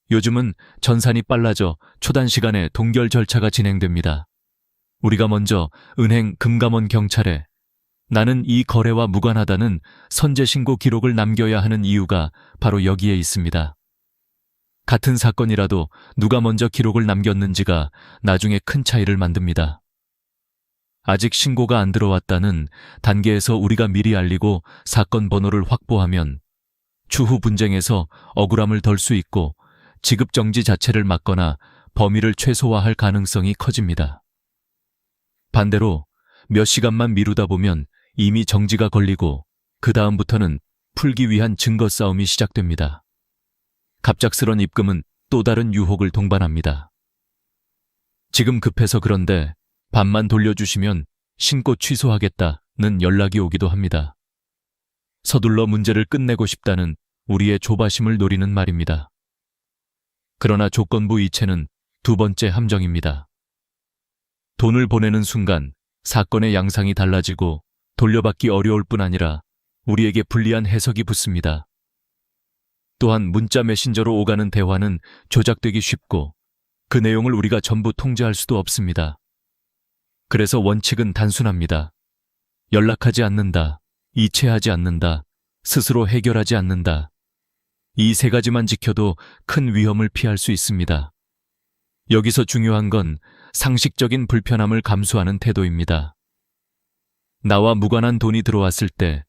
요즘은 전산이 빨라져 초단 시간에 동결 절차가 진행됩니다. 우리가 먼저 은행, 금감원, 경찰에 나는 이 거래와 무관하다는 선제 신고 기록을 남겨야 하는 이유가 바로 여기에 있습니다. 같은 사건이라도 누가 먼저 기록을 남겼는지가 나중에 큰 차이를 만듭니다. 아직 신고가 안 들어왔다는 단계에서 우리가 미리 알리고 사건 번호를 확보하면 추후 분쟁에서 억울함을 덜 수 있고 지급정지 자체를 막거나 범위를 최소화할 가능성이 커집니다. 반대로 몇 시간만 미루다 보면 이미 정지가 걸리고 그 다음부터는 풀기 위한 증거 싸움이 시작됩니다. 갑작스런 입금은 또 다른 유혹을 동반합니다. 지금 급해서 그런데 반만 돌려주시면 신고 취소하겠다는 연락이 오기도 합니다. 서둘러 문제를 끝내고 싶다는 우리의 조바심을 노리는 말입니다. 그러나 조건부 이체는 두 번째 함정입니다. 돈을 보내는 순간 사건의 양상이 달라지고 돌려받기 어려울 뿐 아니라 우리에게 불리한 해석이 붙습니다. 또한 문자 메신저로 오가는 대화는 조작되기 쉽고 그 내용을 우리가 전부 통제할 수도 없습니다. 그래서 원칙은 단순합니다. 연락하지 않는다, 이체하지 않는다, 스스로 해결하지 않는다. 이 3가지만 지켜도 큰 위험을 피할 수 있습니다. 여기서 중요한 건 상식적인 불편함을 감수하는 태도입니다. 나와 무관한 돈이 들어왔을 때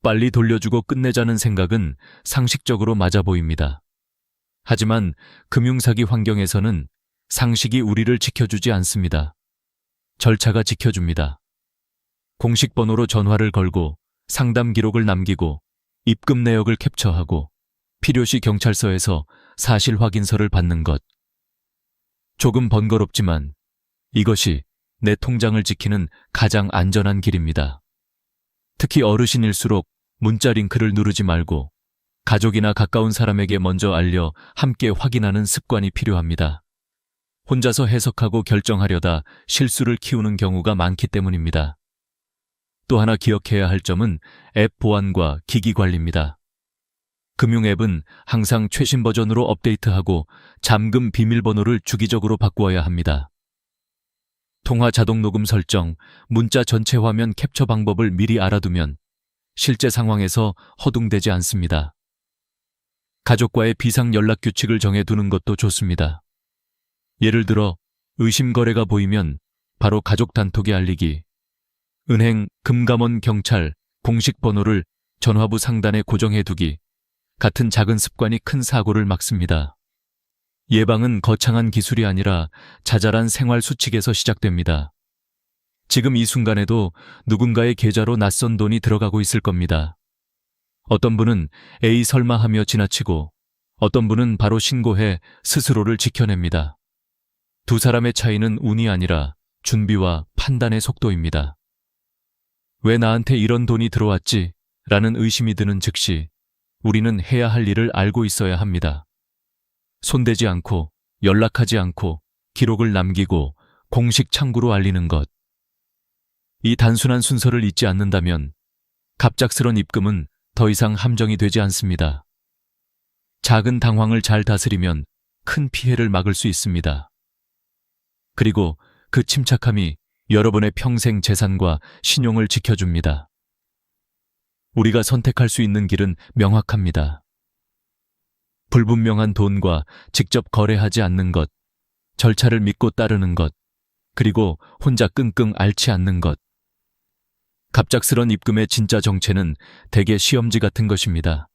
빨리 돌려주고 끝내자는 생각은 상식적으로 맞아 보입니다. 하지만 금융사기 환경에서는 상식이 우리를 지켜주지 않습니다. 절차가 지켜줍니다. 공식 번호로 전화를 걸고 상담 기록을 남기고 입금 내역을 캡처하고 필요시 경찰서에서 사실 확인서를 받는 것. 조금 번거롭지만 이것이 내 통장을 지키는 가장 안전한 길입니다. 특히 어르신일수록 문자 링크를 누르지 말고 가족이나 가까운 사람에게 먼저 알려 함께 확인하는 습관이 필요합니다. 혼자서 해석하고 결정하려다 실수를 키우는 경우가 많기 때문입니다. 또 하나 기억해야 할 점은 앱 보안과 기기 관리입니다. 금융앱은 항상 최신 버전으로 업데이트하고 잠금 비밀번호를 주기적으로 바꾸어야 합니다. 통화 자동 녹음 설정, 문자 전체 화면 캡처 방법을 미리 알아두면 실제 상황에서 허둥대지 않습니다. 가족과의 비상 연락 규칙을 정해두는 것도 좋습니다. 예를 들어 의심 거래가 보이면 바로 가족 단톡에 알리기, 은행, 금감원, 경찰, 공식 번호를 전화부 상단에 고정해두기 같은 작은 습관이 큰 사고를 막습니다. 예방은 거창한 기술이 아니라 자잘한 생활 수칙에서 시작됩니다. 지금 이 순간에도 누군가의 계좌로 낯선 돈이 들어가고 있을 겁니다. 어떤 분은 에이 설마 하며 지나치고 어떤 분은 바로 신고해 스스로를 지켜냅니다. 두 사람의 차이는 운이 아니라 준비와 판단의 속도입니다. 왜 나한테 이런 돈이 들어왔지? 라는 의심이 드는 즉시 우리는 해야 할 일을 알고 있어야 합니다. 손대지 않고 연락하지 않고 기록을 남기고 공식 창구로 알리는 것. 이 단순한 순서를 잊지 않는다면 갑작스런 입금은 더 이상 함정이 되지 않습니다. 작은 당황을 잘 다스리면 큰 피해를 막을 수 있습니다. 그리고 그 침착함이 여러분의 평생 재산과 신용을 지켜줍니다. 우리가 선택할 수 있는 길은 명확합니다. 불분명한 돈과 직접 거래하지 않는 것, 절차를 믿고 따르는 것, 그리고 혼자 끙끙 앓지 않는 것. 갑작스런 입금의 진짜 정체는 대개 시험지 같은 것입니다.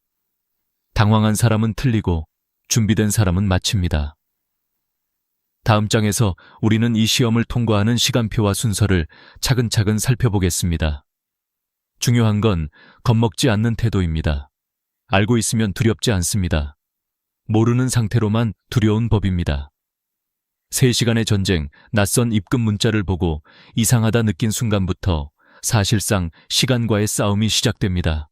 당황한 사람은 틀리고 준비된 사람은 마칩니다. 다음 장에서 우리는 이 시험을 통과하는 시간표와 순서를 차근차근 살펴보겠습니다. 중요한 건 겁먹지 않는 태도입니다. 알고 있으면 두렵지 않습니다. 모르는 상태로만 두려운 법입니다. 3시간의 전쟁, 낯선 입금 문자를 보고 이상하다 느낀 순간부터 사실상 시간과의 싸움이 시작됩니다.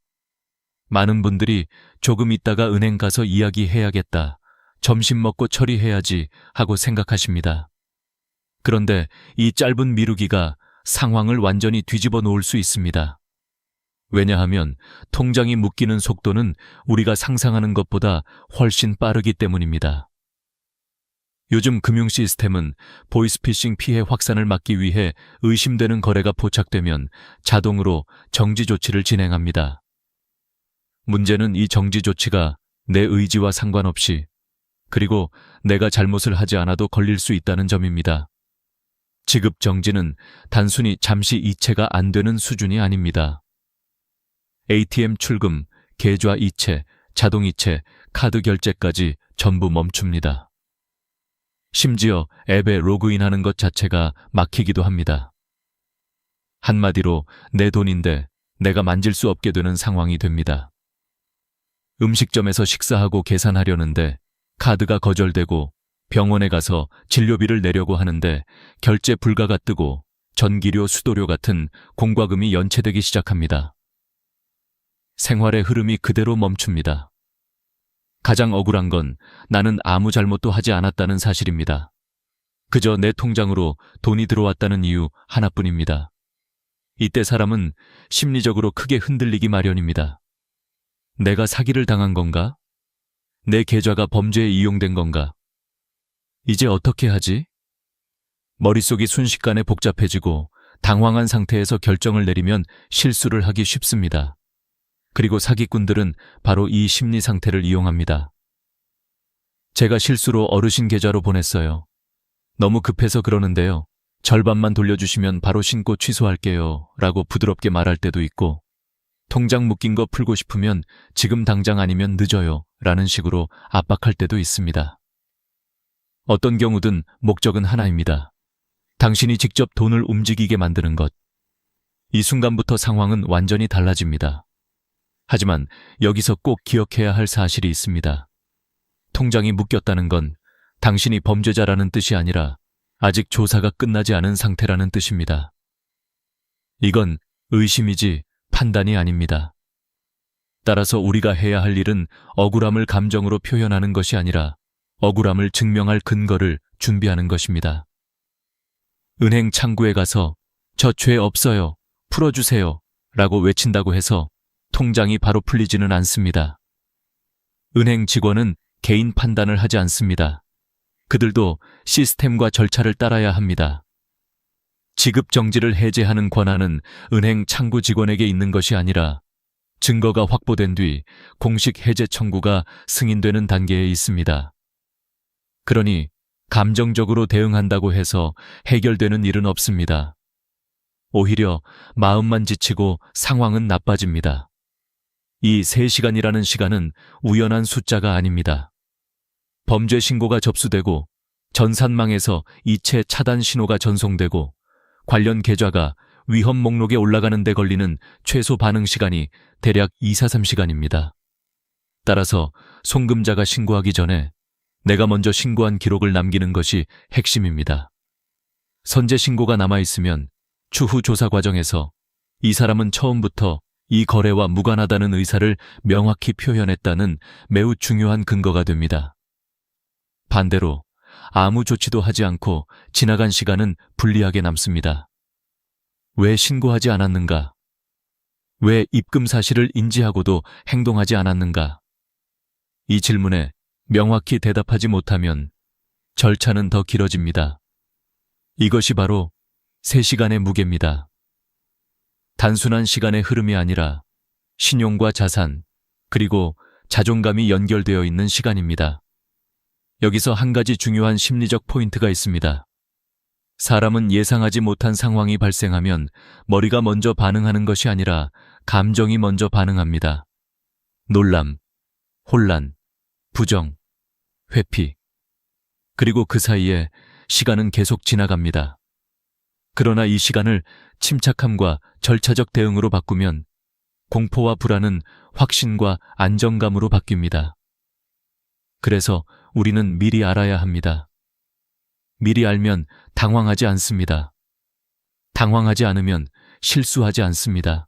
많은 분들이 조금 있다가 은행 가서 이야기해야겠다, 점심 먹고 처리해야지 하고 생각하십니다. 그런데 이 짧은 미루기가 상황을 완전히 뒤집어 놓을 수 있습니다. 왜냐하면 통장이 묶이는 속도는 우리가 상상하는 것보다 훨씬 빠르기 때문입니다. 요즘 금융 시스템은 보이스피싱 피해 확산을 막기 위해 의심되는 거래가 포착되면 자동으로 정지 조치를 진행합니다. 문제는 이 정지 조치가 내 의지와 상관없이, 그리고 내가 잘못을 하지 않아도 걸릴 수 있다는 점입니다. 지급 정지는 단순히 잠시 이체가 안 되는 수준이 아닙니다. ATM 출금, 계좌 이체, 자동 이체, 카드 결제까지 전부 멈춥니다. 심지어 앱에 로그인하는 것 자체가 막히기도 합니다. 한마디로 내 돈인데 내가 만질 수 없게 되는 상황이 됩니다. 음식점에서 식사하고 계산하려는데 카드가 거절되고 병원에 가서 진료비를 내려고 하는데 결제 불가가 뜨고 전기료, 수도료 같은 공과금이 연체되기 시작합니다. 생활의 흐름이 그대로 멈춥니다. 가장 억울한 건 나는 아무 잘못도 하지 않았다는 사실입니다. 그저 내 통장으로 돈이 들어왔다는 이유 하나뿐입니다. 이때 사람은 심리적으로 크게 흔들리기 마련입니다. 내가 사기를 당한 건가? 내 계좌가 범죄에 이용된 건가? 이제 어떻게 하지? 머릿속이 순식간에 복잡해지고 당황한 상태에서 결정을 내리면 실수를 하기 쉽습니다. 그리고 사기꾼들은 바로 이 심리 상태를 이용합니다. 제가 실수로 어르신 계좌로 보냈어요. 너무 급해서 그러는데요. 절반만 돌려주시면 바로 신고 취소할게요. 라고 부드럽게 말할 때도 있고, 통장 묶인 거 풀고 싶으면 지금 당장 아니면 늦어요. 라는 식으로 압박할 때도 있습니다. 어떤 경우든 목적은 하나입니다. 당신이 직접 돈을 움직이게 만드는 것. 이 순간부터 상황은 완전히 달라집니다. 하지만 여기서 꼭 기억해야 할 사실이 있습니다. 통장이 묶였다는 건 당신이 범죄자라는 뜻이 아니라 아직 조사가 끝나지 않은 상태라는 뜻입니다. 이건 의심이지 판단이 아닙니다. 따라서 우리가 해야 할 일은 억울함을 감정으로 표현하는 것이 아니라 억울함을 증명할 근거를 준비하는 것입니다. 은행 창구에 가서 저 죄 없어요, 풀어주세요 라고 외친다고 해서 통장이 바로 풀리지는 않습니다. 은행 직원은 개인 판단을 하지 않습니다. 그들도 시스템과 절차를 따라야 합니다. 지급 정지를 해제하는 권한은 은행 창구 직원에게 있는 것이 아니라 증거가 확보된 뒤 공식 해제 청구가 승인되는 단계에 있습니다. 그러니 감정적으로 대응한다고 해서 해결되는 일은 없습니다. 오히려 마음만 지치고 상황은 나빠집니다. 이 3시간이라는 시간은 우연한 숫자가 아닙니다. 범죄 신고가 접수되고 전산망에서 이체 차단 신호가 전송되고 관련 계좌가 위험 목록에 올라가는 데 걸리는 최소 반응 시간이 대략 2-3시간입니다. 따라서 송금자가 신고하기 전에 내가 먼저 신고한 기록을 남기는 것이 핵심입니다. 선제 신고가 남아있으면 추후 조사 과정에서 이 사람은 처음부터 이 거래와 무관하다는 의사를 명확히 표현했다는 매우 중요한 근거가 됩니다. 반대로 아무 조치도 하지 않고 지나간 시간은 불리하게 남습니다. 왜 신고하지 않았는가? 왜 입금 사실을 인지하고도 행동하지 않았는가? 이 질문에 명확히 대답하지 못하면 절차는 더 길어집니다. 이것이 바로 3시간의 무게입니다. 단순한 시간의 흐름이 아니라 신용과 자산, 그리고 자존감이 연결되어 있는 시간입니다. 여기서 한 가지 중요한 심리적 포인트가 있습니다. 사람은 예상하지 못한 상황이 발생하면 머리가 먼저 반응하는 것이 아니라 감정이 먼저 반응합니다. 놀람, 혼란, 부정, 회피. 그리고 그 사이에 시간은 계속 지나갑니다. 그러나 이 시간을 침착함과 절차적 대응으로 바꾸면 공포와 불안은 확신과 안정감으로 바뀝니다. 그래서 우리는 미리 알아야 합니다. 미리 알면 당황하지 않습니다. 당황하지 않으면 실수하지 않습니다.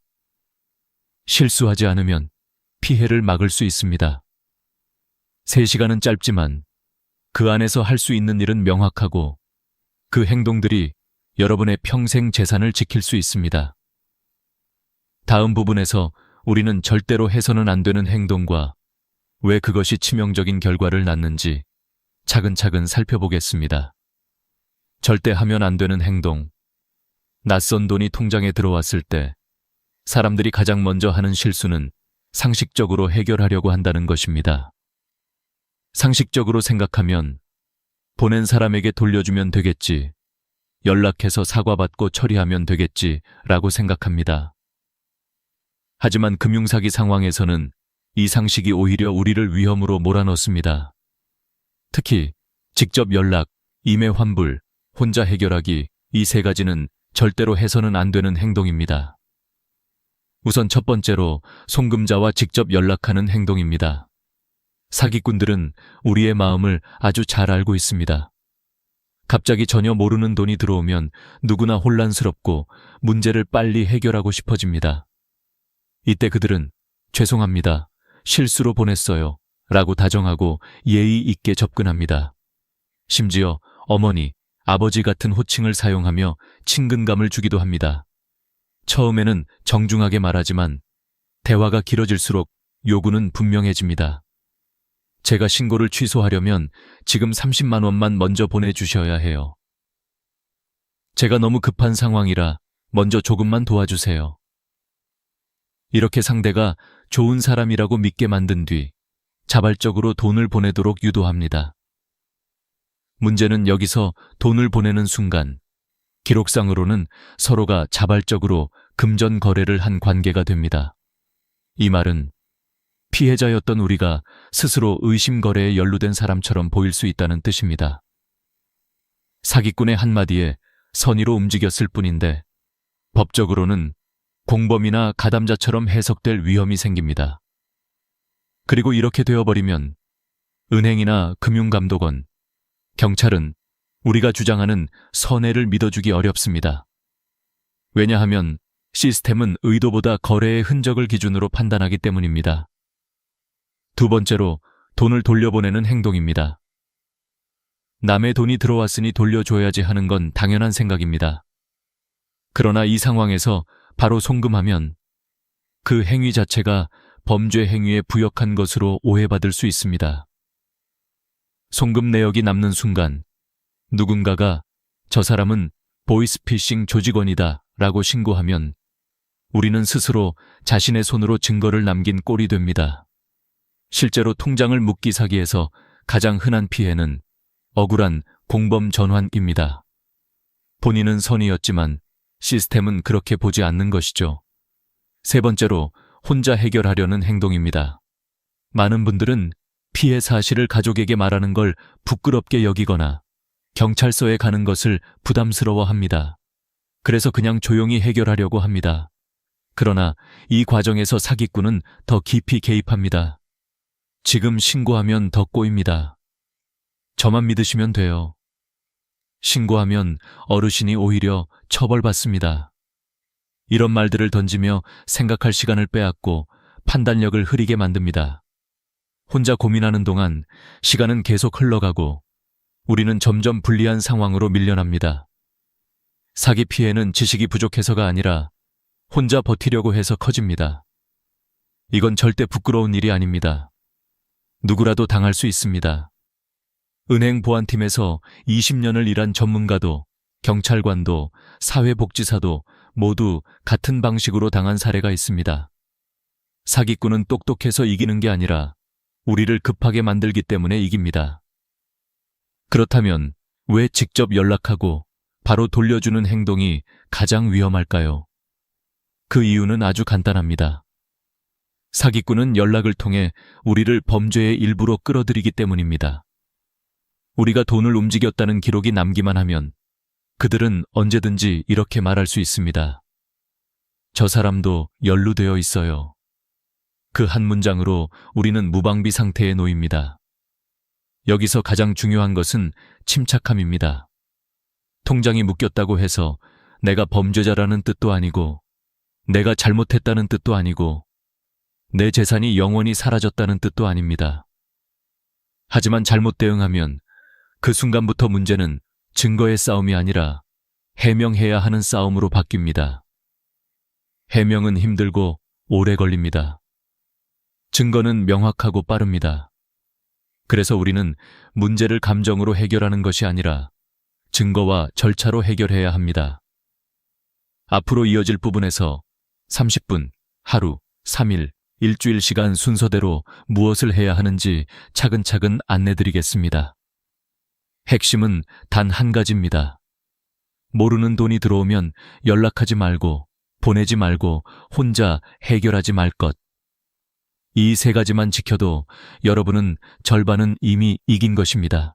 실수하지 않으면 피해를 막을 수 있습니다. 3시간은 짧지만 그 안에서 할 수 있는 일은 명확하고 그 행동들이 여러분의 평생 재산을 지킬 수 있습니다. 다음 부분에서 우리는 절대로 해서는 안 되는 행동과 왜 그것이 치명적인 결과를 낳는지 차근차근 살펴보겠습니다. 절대 하면 안 되는 행동. 낯선 돈이 통장에 들어왔을 때 사람들이 가장 먼저 하는 실수는 상식적으로 해결하려고 한다는 것입니다. 상식적으로 생각하면 보낸 사람에게 돌려주면 되겠지, 연락해서 사과받고 처리하면 되겠지 라고 생각합니다. 하지만 금융사기 상황에서는 이 상식이 오히려 우리를 위험으로 몰아넣습니다. 특히 직접 연락, 임의 환불, 혼자 해결하기, 이 3가지는 절대로 해서는 안 되는 행동입니다. 우선 첫 번째로 송금자와 직접 연락하는 행동입니다. 사기꾼들은 우리의 마음을 아주 잘 알고 있습니다. 갑자기 전혀 모르는 돈이 들어오면 누구나 혼란스럽고 문제를 빨리 해결하고 싶어집니다. 이때 그들은 죄송합니다, 실수로 보냈어요 라고 다정하고 예의 있게 접근합니다. 심지어 어머니, 아버지 같은 호칭을 사용하며 친근감을 주기도 합니다. 처음에는 정중하게 말하지만 대화가 길어질수록 요구는 분명해집니다. 제가 신고를 취소하려면 지금 30만 원만 먼저 보내주셔야 해요. 제가 너무 급한 상황이라 먼저 조금만 도와주세요. 이렇게 상대가 좋은 사람이라고 믿게 만든 뒤 자발적으로 돈을 보내도록 유도합니다. 문제는 여기서 돈을 보내는 순간 기록상으로는 서로가 자발적으로 금전 거래를 한 관계가 됩니다. 이 말은 피해자였던 우리가 스스로 의심 거래에 연루된 사람처럼 보일 수 있다는 뜻입니다. 사기꾼의 한마디에 선의로 움직였을 뿐인데 법적으로는 공범이나 가담자처럼 해석될 위험이 생깁니다. 그리고 이렇게 되어버리면 은행이나 금융감독원, 경찰은 우리가 주장하는 선의를 믿어주기 어렵습니다. 왜냐하면 시스템은 의도보다 거래의 흔적을 기준으로 판단하기 때문입니다. 두 번째로 돈을 돌려보내는 행동입니다. 남의 돈이 들어왔으니 돌려줘야지 하는 건 당연한 생각입니다. 그러나 이 상황에서 바로 송금하면 그 행위 자체가 범죄 행위에 부역한 것으로 오해받을 수 있습니다. 송금 내역이 남는 순간 누군가가 저 사람은 보이스피싱 조직원이다 라고 신고하면 우리는 스스로 자신의 손으로 증거를 남긴 꼴이 됩니다. 실제로 통장을 묻기 사기에서 가장 흔한 피해는 억울한 공범 전환입니다. 본인은 선의였지만 시스템은 그렇게 보지 않는 것이죠. 세 번째로 혼자 해결하려는 행동입니다. 많은 분들은 피해 사실을 가족에게 말하는 걸 부끄럽게 여기거나 경찰서에 가는 것을 부담스러워합니다. 그래서 그냥 조용히 해결하려고 합니다. 그러나 이 과정에서 사기꾼은 더 깊이 개입합니다. 지금 신고하면 더 꼬입니다. 저만 믿으시면 돼요. 신고하면 어르신이 오히려 처벌받습니다. 이런 말들을 던지며 생각할 시간을 빼앗고 판단력을 흐리게 만듭니다. 혼자 고민하는 동안 시간은 계속 흘러가고 우리는 점점 불리한 상황으로 밀려납니다. 사기 피해는 지식이 부족해서가 아니라 혼자 버티려고 해서 커집니다. 이건 절대 부끄러운 일이 아닙니다. 누구라도 당할 수 있습니다. 은행 보안팀에서 20년을 일한 전문가도, 경찰관도, 사회복지사도 모두 같은 방식으로 당한 사례가 있습니다. 사기꾼은 똑똑해서 이기는 게 아니라 우리를 급하게 만들기 때문에 이깁니다. 그렇다면 왜 직접 연락하고 바로 돌려주는 행동이 가장 위험할까요? 그 이유는 아주 간단합니다. 사기꾼은 연락을 통해 우리를 범죄의 일부로 끌어들이기 때문입니다. 우리가 돈을 움직였다는 기록이 남기만 하면 그들은 언제든지 이렇게 말할 수 있습니다. 저 사람도 연루되어 있어요. 그 한 문장으로 우리는 무방비 상태에 놓입니다. 여기서 가장 중요한 것은 침착함입니다. 통장이 묶였다고 해서 내가 범죄자라는 뜻도 아니고 내가 잘못했다는 뜻도 아니고 내 재산이 영원히 사라졌다는 뜻도 아닙니다. 하지만 잘못 대응하면 그 순간부터 문제는 증거의 싸움이 아니라 해명해야 하는 싸움으로 바뀝니다. 해명은 힘들고 오래 걸립니다. 증거는 명확하고 빠릅니다. 그래서 우리는 문제를 감정으로 해결하는 것이 아니라 증거와 절차로 해결해야 합니다. 앞으로 이어질 부분에서 30분, 하루, 3일, 일주일 시간 순서대로 무엇을 해야 하는지 차근차근 안내드리겠습니다. 핵심은 단 한 가지입니다. 모르는 돈이 들어오면 연락하지 말고, 보내지 말고, 혼자 해결하지 말 것. 이 세 가지만 지켜도 여러분은 절반은 이미 이긴 것입니다.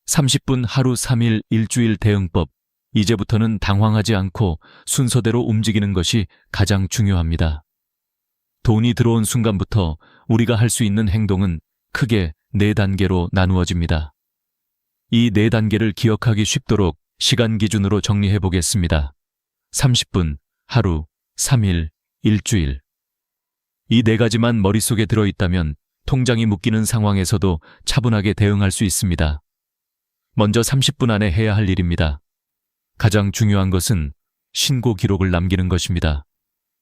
30분, 하루, 3일, 일주일 대응법. 이제부터는 당황하지 않고 순서대로 움직이는 것이 가장 중요합니다. 돈이 들어온 순간부터 우리가 할 수 있는 행동은 크게 4단계로 나누어집니다. 이 4단계를 기억하기 쉽도록 시간 기준으로 정리해 보겠습니다. 30분, 하루, 3일, 일주일. 이 4가지만 머릿속에 들어있다면 통장이 묶이는 상황에서도 차분하게 대응할 수 있습니다. 먼저 30분 안에 해야 할 일입니다. 가장 중요한 것은 신고 기록을 남기는 것입니다.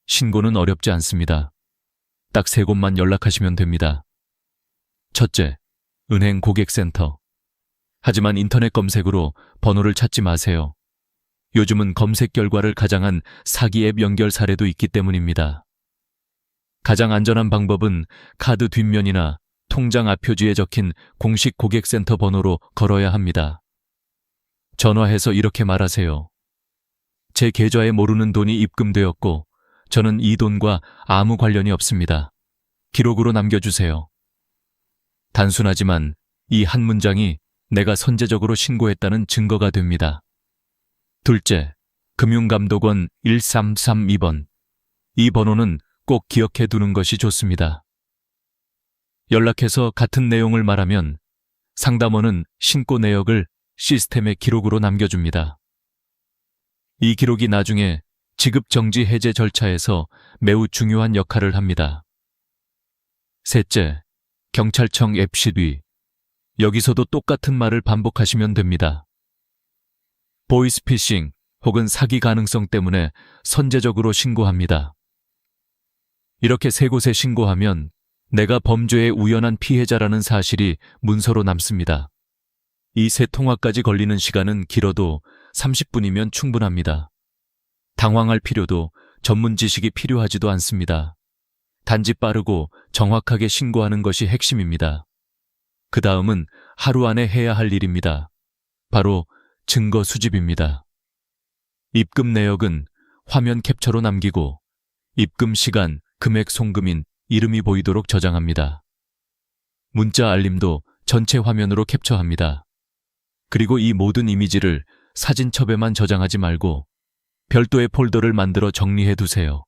신고는 어렵지 않습니다. 딱 3곳만 연락하시면 됩니다. 첫째, 은행 고객센터. 하지만 인터넷 검색으로 번호를 찾지 마세요. 요즘은 검색 결과를 가장한 사기 앱 연결 사례도 있기 때문입니다. 가장 안전한 방법은 카드 뒷면이나 통장 앞표지에 적힌 공식 고객센터 번호로 걸어야 합니다. 전화해서 이렇게 말하세요. 제 계좌에 모르는 돈이 입금되었고 저는 이 돈과 아무 관련이 없습니다. 기록으로 남겨주세요. 단순하지만 이 한 문장이 내가 선제적으로 신고했다는 증거가 됩니다. 둘째, 금융감독원 1332번. 이 번호는 꼭 기억해 두는 것이 좋습니다. 연락해서 같은 내용을 말하면 상담원은 신고 내역을 시스템의 기록으로 남겨줍니다. 이 기록이 나중에 지급정지 해제 절차에서 매우 중요한 역할을 합니다. 셋째, 경찰청 앱 시뒤. 여기서도 똑같은 말을 반복하시면 됩니다. 보이스피싱 혹은 사기 가능성 때문에 선제적으로 신고합니다. 이렇게 3곳에 신고하면 내가 범죄의 우연한 피해자라는 사실이 문서로 남습니다. 이 3통화까지 걸리는 시간은 길어도 30분이면 충분합니다. 당황할 필요도 전문 지식이 필요하지도 않습니다. 단지 빠르고 정확하게 신고하는 것이 핵심입니다. 그 다음은 하루 안에 해야 할 일입니다. 바로 증거 수집입니다. 입금 내역은 화면 캡처로 남기고 입금 시간, 금액 송금인 이름이 보이도록 저장합니다. 문자 알림도 전체 화면으로 캡처합니다. 그리고 이 모든 이미지를 사진첩에만 저장하지 말고 별도의 폴더를 만들어 정리해 두세요.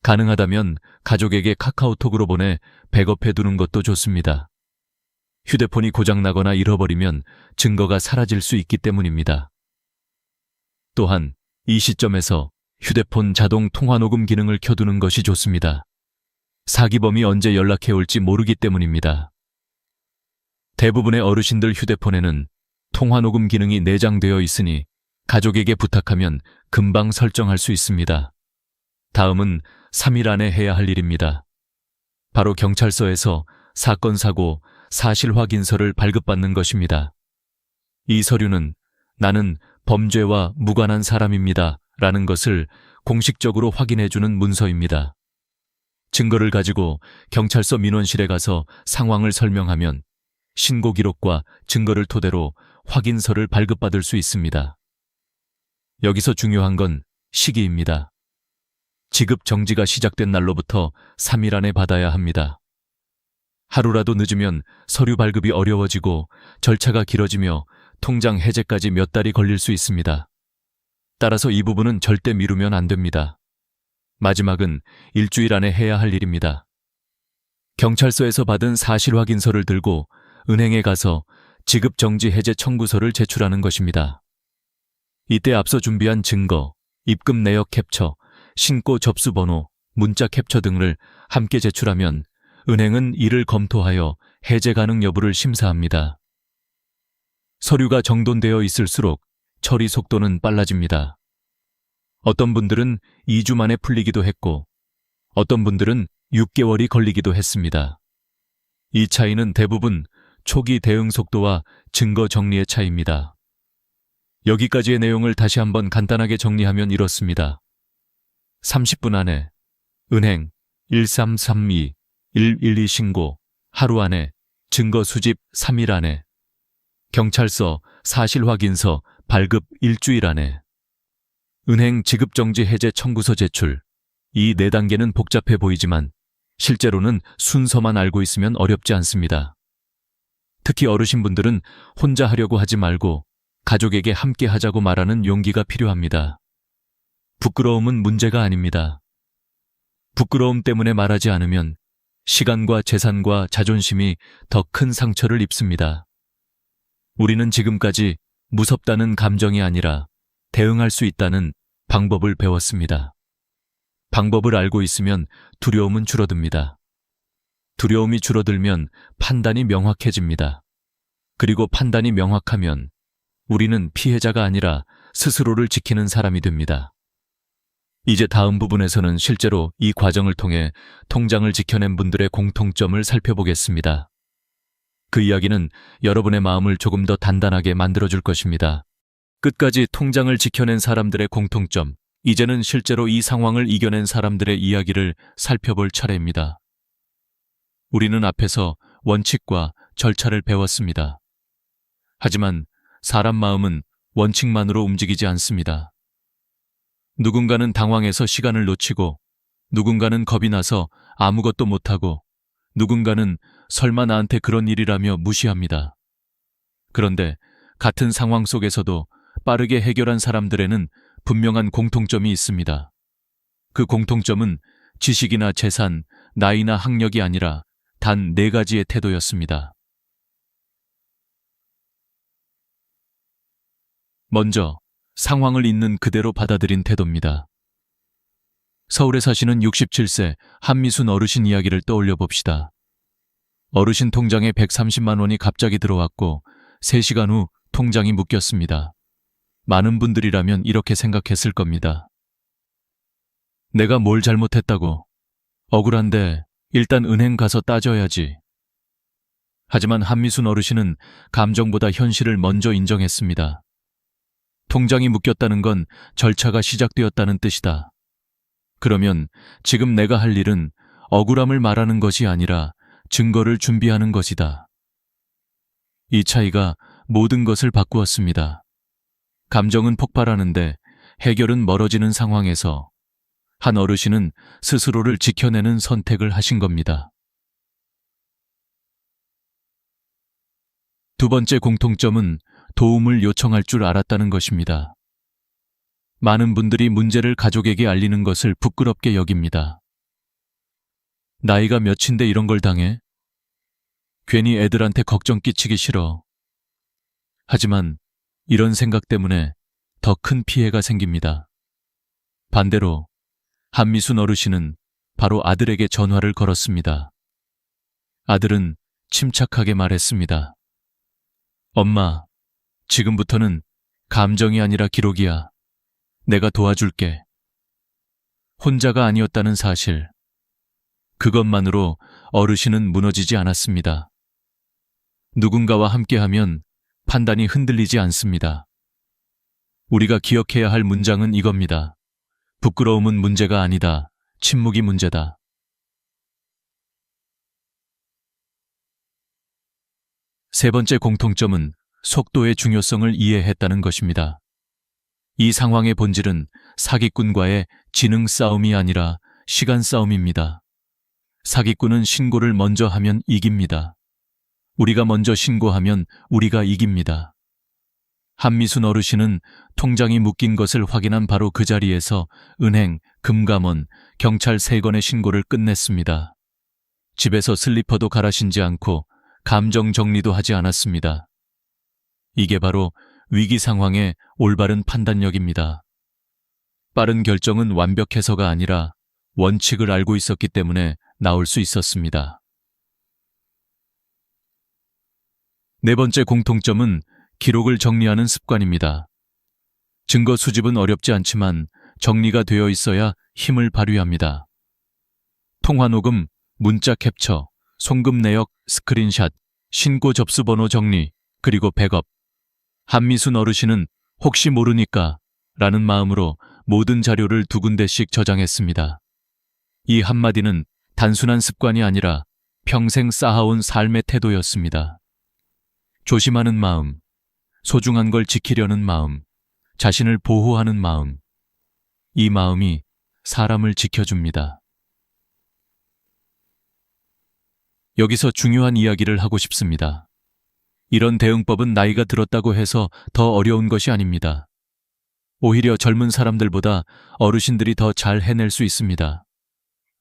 가능하다면 가족에게 카카오톡으로 보내 백업해 두는 것도 좋습니다. 휴대폰이 고장나거나 잃어버리면 증거가 사라질 수 있기 때문입니다. 또한 이 시점에서 휴대폰 자동 통화 녹음 기능을 켜두는 것이 좋습니다. 사기범이 언제 연락해 올지 모르기 때문입니다. 대부분의 어르신들 휴대폰에는 통화 녹음 기능이 내장되어 있으니 가족에게 부탁하면 금방 설정할 수 있습니다. 다음은 3일 안에 해야 할 일입니다. 바로 경찰서에서 사건 사고 사실 확인서를 발급받는 것입니다. 이 서류는 나는 범죄와 무관한 사람입니다 라는 것을 공식적으로 확인해주는 문서입니다. 증거를 가지고 경찰서 민원실에 가서 상황을 설명하면 신고 기록과 증거를 토대로 확인서를 발급받을 수 있습니다. 여기서 중요한 건 시기입니다. 지급 정지가 시작된 날로부터 3일 안에 받아야 합니다. 하루라도 늦으면 서류 발급이 어려워지고 절차가 길어지며 통장 해제까지 몇 달이 걸릴 수 있습니다. 따라서 이 부분은 절대 미루면 안 됩니다. 마지막은 일주일 안에 해야 할 일입니다. 경찰서에서 받은 사실 확인서를 들고 은행에 가서 지급 정지 해제 청구서를 제출하는 것입니다. 이때 앞서 준비한 증거, 입금 내역 캡처, 신고 접수 번호, 문자 캡처 등을 함께 제출하면 은행은 이를 검토하여 해제 가능 여부를 심사합니다. 서류가 정돈되어 있을수록 처리 속도는 빨라집니다. 어떤 분들은 2주 만에 풀리기도 했고 어떤 분들은 6개월이 걸리기도 했습니다. 이 차이는 대부분 초기 대응 속도와 증거 정리의 차이입니다. 여기까지의 내용을 다시 한번 간단하게 정리하면 이렇습니다. 30분 안에 은행 1332 112 신고 하루 안에 증거 수집 3일 안에 경찰서 사실 확인서 발급 일주일 안에 은행 지급정지 해제 청구서 제출 이 4단계는 복잡해 보이지만 실제로는 순서만 알고 있으면 어렵지 않습니다. 특히 어르신분들은 혼자 하려고 하지 말고 가족에게 함께 하자고 말하는 용기가 필요합니다. 부끄러움은 문제가 아닙니다. 부끄러움 때문에 말하지 않으면 시간과 재산과 자존심이 더 큰 상처를 입습니다. 우리는 지금까지 무섭다는 감정이 아니라 대응할 수 있다는 방법을 배웠습니다. 방법을 알고 있으면 두려움은 줄어듭니다. 두려움이 줄어들면 판단이 명확해집니다. 그리고 판단이 명확하면 우리는 피해자가 아니라 스스로를 지키는 사람이 됩니다. 이제 다음 부분에서는 실제로 이 과정을 통해 통장을 지켜낸 분들의 공통점을 살펴보겠습니다. 그 이야기는 여러분의 마음을 조금 더 단단하게 만들어줄 것입니다. 끝까지 통장을 지켜낸 사람들의 공통점, 이제는 실제로 이 상황을 이겨낸 사람들의 이야기를 살펴볼 차례입니다. 우리는 앞에서 원칙과 절차를 배웠습니다. 하지만 사람 마음은 원칙만으로 움직이지 않습니다. 누군가는 당황해서 시간을 놓치고, 누군가는 겁이 나서 아무것도 못하고, 누군가는 설마 나한테 그런 일이라며 무시합니다. 그런데 같은 상황 속에서도 빠르게 해결한 사람들에는 분명한 공통점이 있습니다. 그 공통점은 지식이나 재산, 나이나 학력이 아니라 단 4가지의 태도였습니다. 먼저, 상황을 있는 그대로 받아들인 태도입니다. 서울에 사시는 67세 한미순 어르신 이야기를 떠올려 봅시다. 어르신 통장에 130만 원이 갑자기 들어왔고 3시간 후 통장이 묶였습니다. 많은 분들이라면 이렇게 생각했을 겁니다. 내가 뭘 잘못했다고? 억울한데 일단 은행 가서 따져야지. 하지만 한미순 어르신은 감정보다 현실을 먼저 인정했습니다. 통장이 묶였다는 건 절차가 시작되었다는 뜻이다. 그러면 지금 내가 할 일은 억울함을 말하는 것이 아니라 증거를 준비하는 것이다. 이 차이가 모든 것을 바꾸었습니다. 감정은 폭발하는데 해결은 멀어지는 상황에서 한 어르신은 스스로를 지켜내는 선택을 하신 겁니다. 두 번째 공통점은 도움을 요청할 줄 알았다는 것입니다. 많은 분들이 문제를 가족에게 알리는 것을 부끄럽게 여깁니다. 나이가 몇인데 이런 걸 당해? 괜히 애들한테 걱정 끼치기 싫어. 하지만 이런 생각 때문에 더 큰 피해가 생깁니다. 반대로 한미순 어르신은 바로 아들에게 전화를 걸었습니다. 아들은 침착하게 말했습니다. 엄마, 지금부터는 감정이 아니라 기록이야. 내가 도와줄게. 혼자가 아니었다는 사실. 그것만으로 어르신은 무너지지 않았습니다. 누군가와 함께하면 판단이 흔들리지 않습니다. 우리가 기억해야 할 문장은 이겁니다. 부끄러움은 문제가 아니다. 침묵이 문제다. 세 번째 공통점은 속도의 중요성을 이해했다는 것입니다. 이 상황의 본질은 사기꾼과의 지능 싸움이 아니라 시간 싸움입니다. 사기꾼은 신고를 먼저 하면 이깁니다. 우리가 먼저 신고하면 우리가 이깁니다. 한미순 어르신은 통장이 묶인 것을 확인한 바로 그 자리에서 은행, 금감원, 경찰 3건의 신고를 끝냈습니다. 집에서 슬리퍼도 갈아 신지 않고 감정 정리도 하지 않았습니다. 이게 바로 위기 상황의 올바른 판단력입니다. 빠른 결정은 완벽해서가 아니라 원칙을 알고 있었기 때문에 나올 수 있었습니다. 네 번째 공통점은 기록을 정리하는 습관입니다. 증거 수집은 어렵지 않지만 정리가 되어 있어야 힘을 발휘합니다. 통화 녹음, 문자 캡처, 송금 내역, 스크린샷, 신고 접수 번호 정리, 그리고 백업. 한미순 어르신은 혹시 모르니까 라는 마음으로 모든 자료를 2군데씩 저장했습니다. 이 한마디는 단순한 습관이 아니라 평생 쌓아온 삶의 태도였습니다. 조심하는 마음, 소중한 걸 지키려는 마음, 자신을 보호하는 마음. 이 마음이 사람을 지켜줍니다. 여기서 중요한 이야기를 하고 싶습니다. 이런 대응법은 나이가 들었다고 해서 더 어려운 것이 아닙니다. 오히려 젊은 사람들보다 어르신들이 더 잘 해낼 수 있습니다.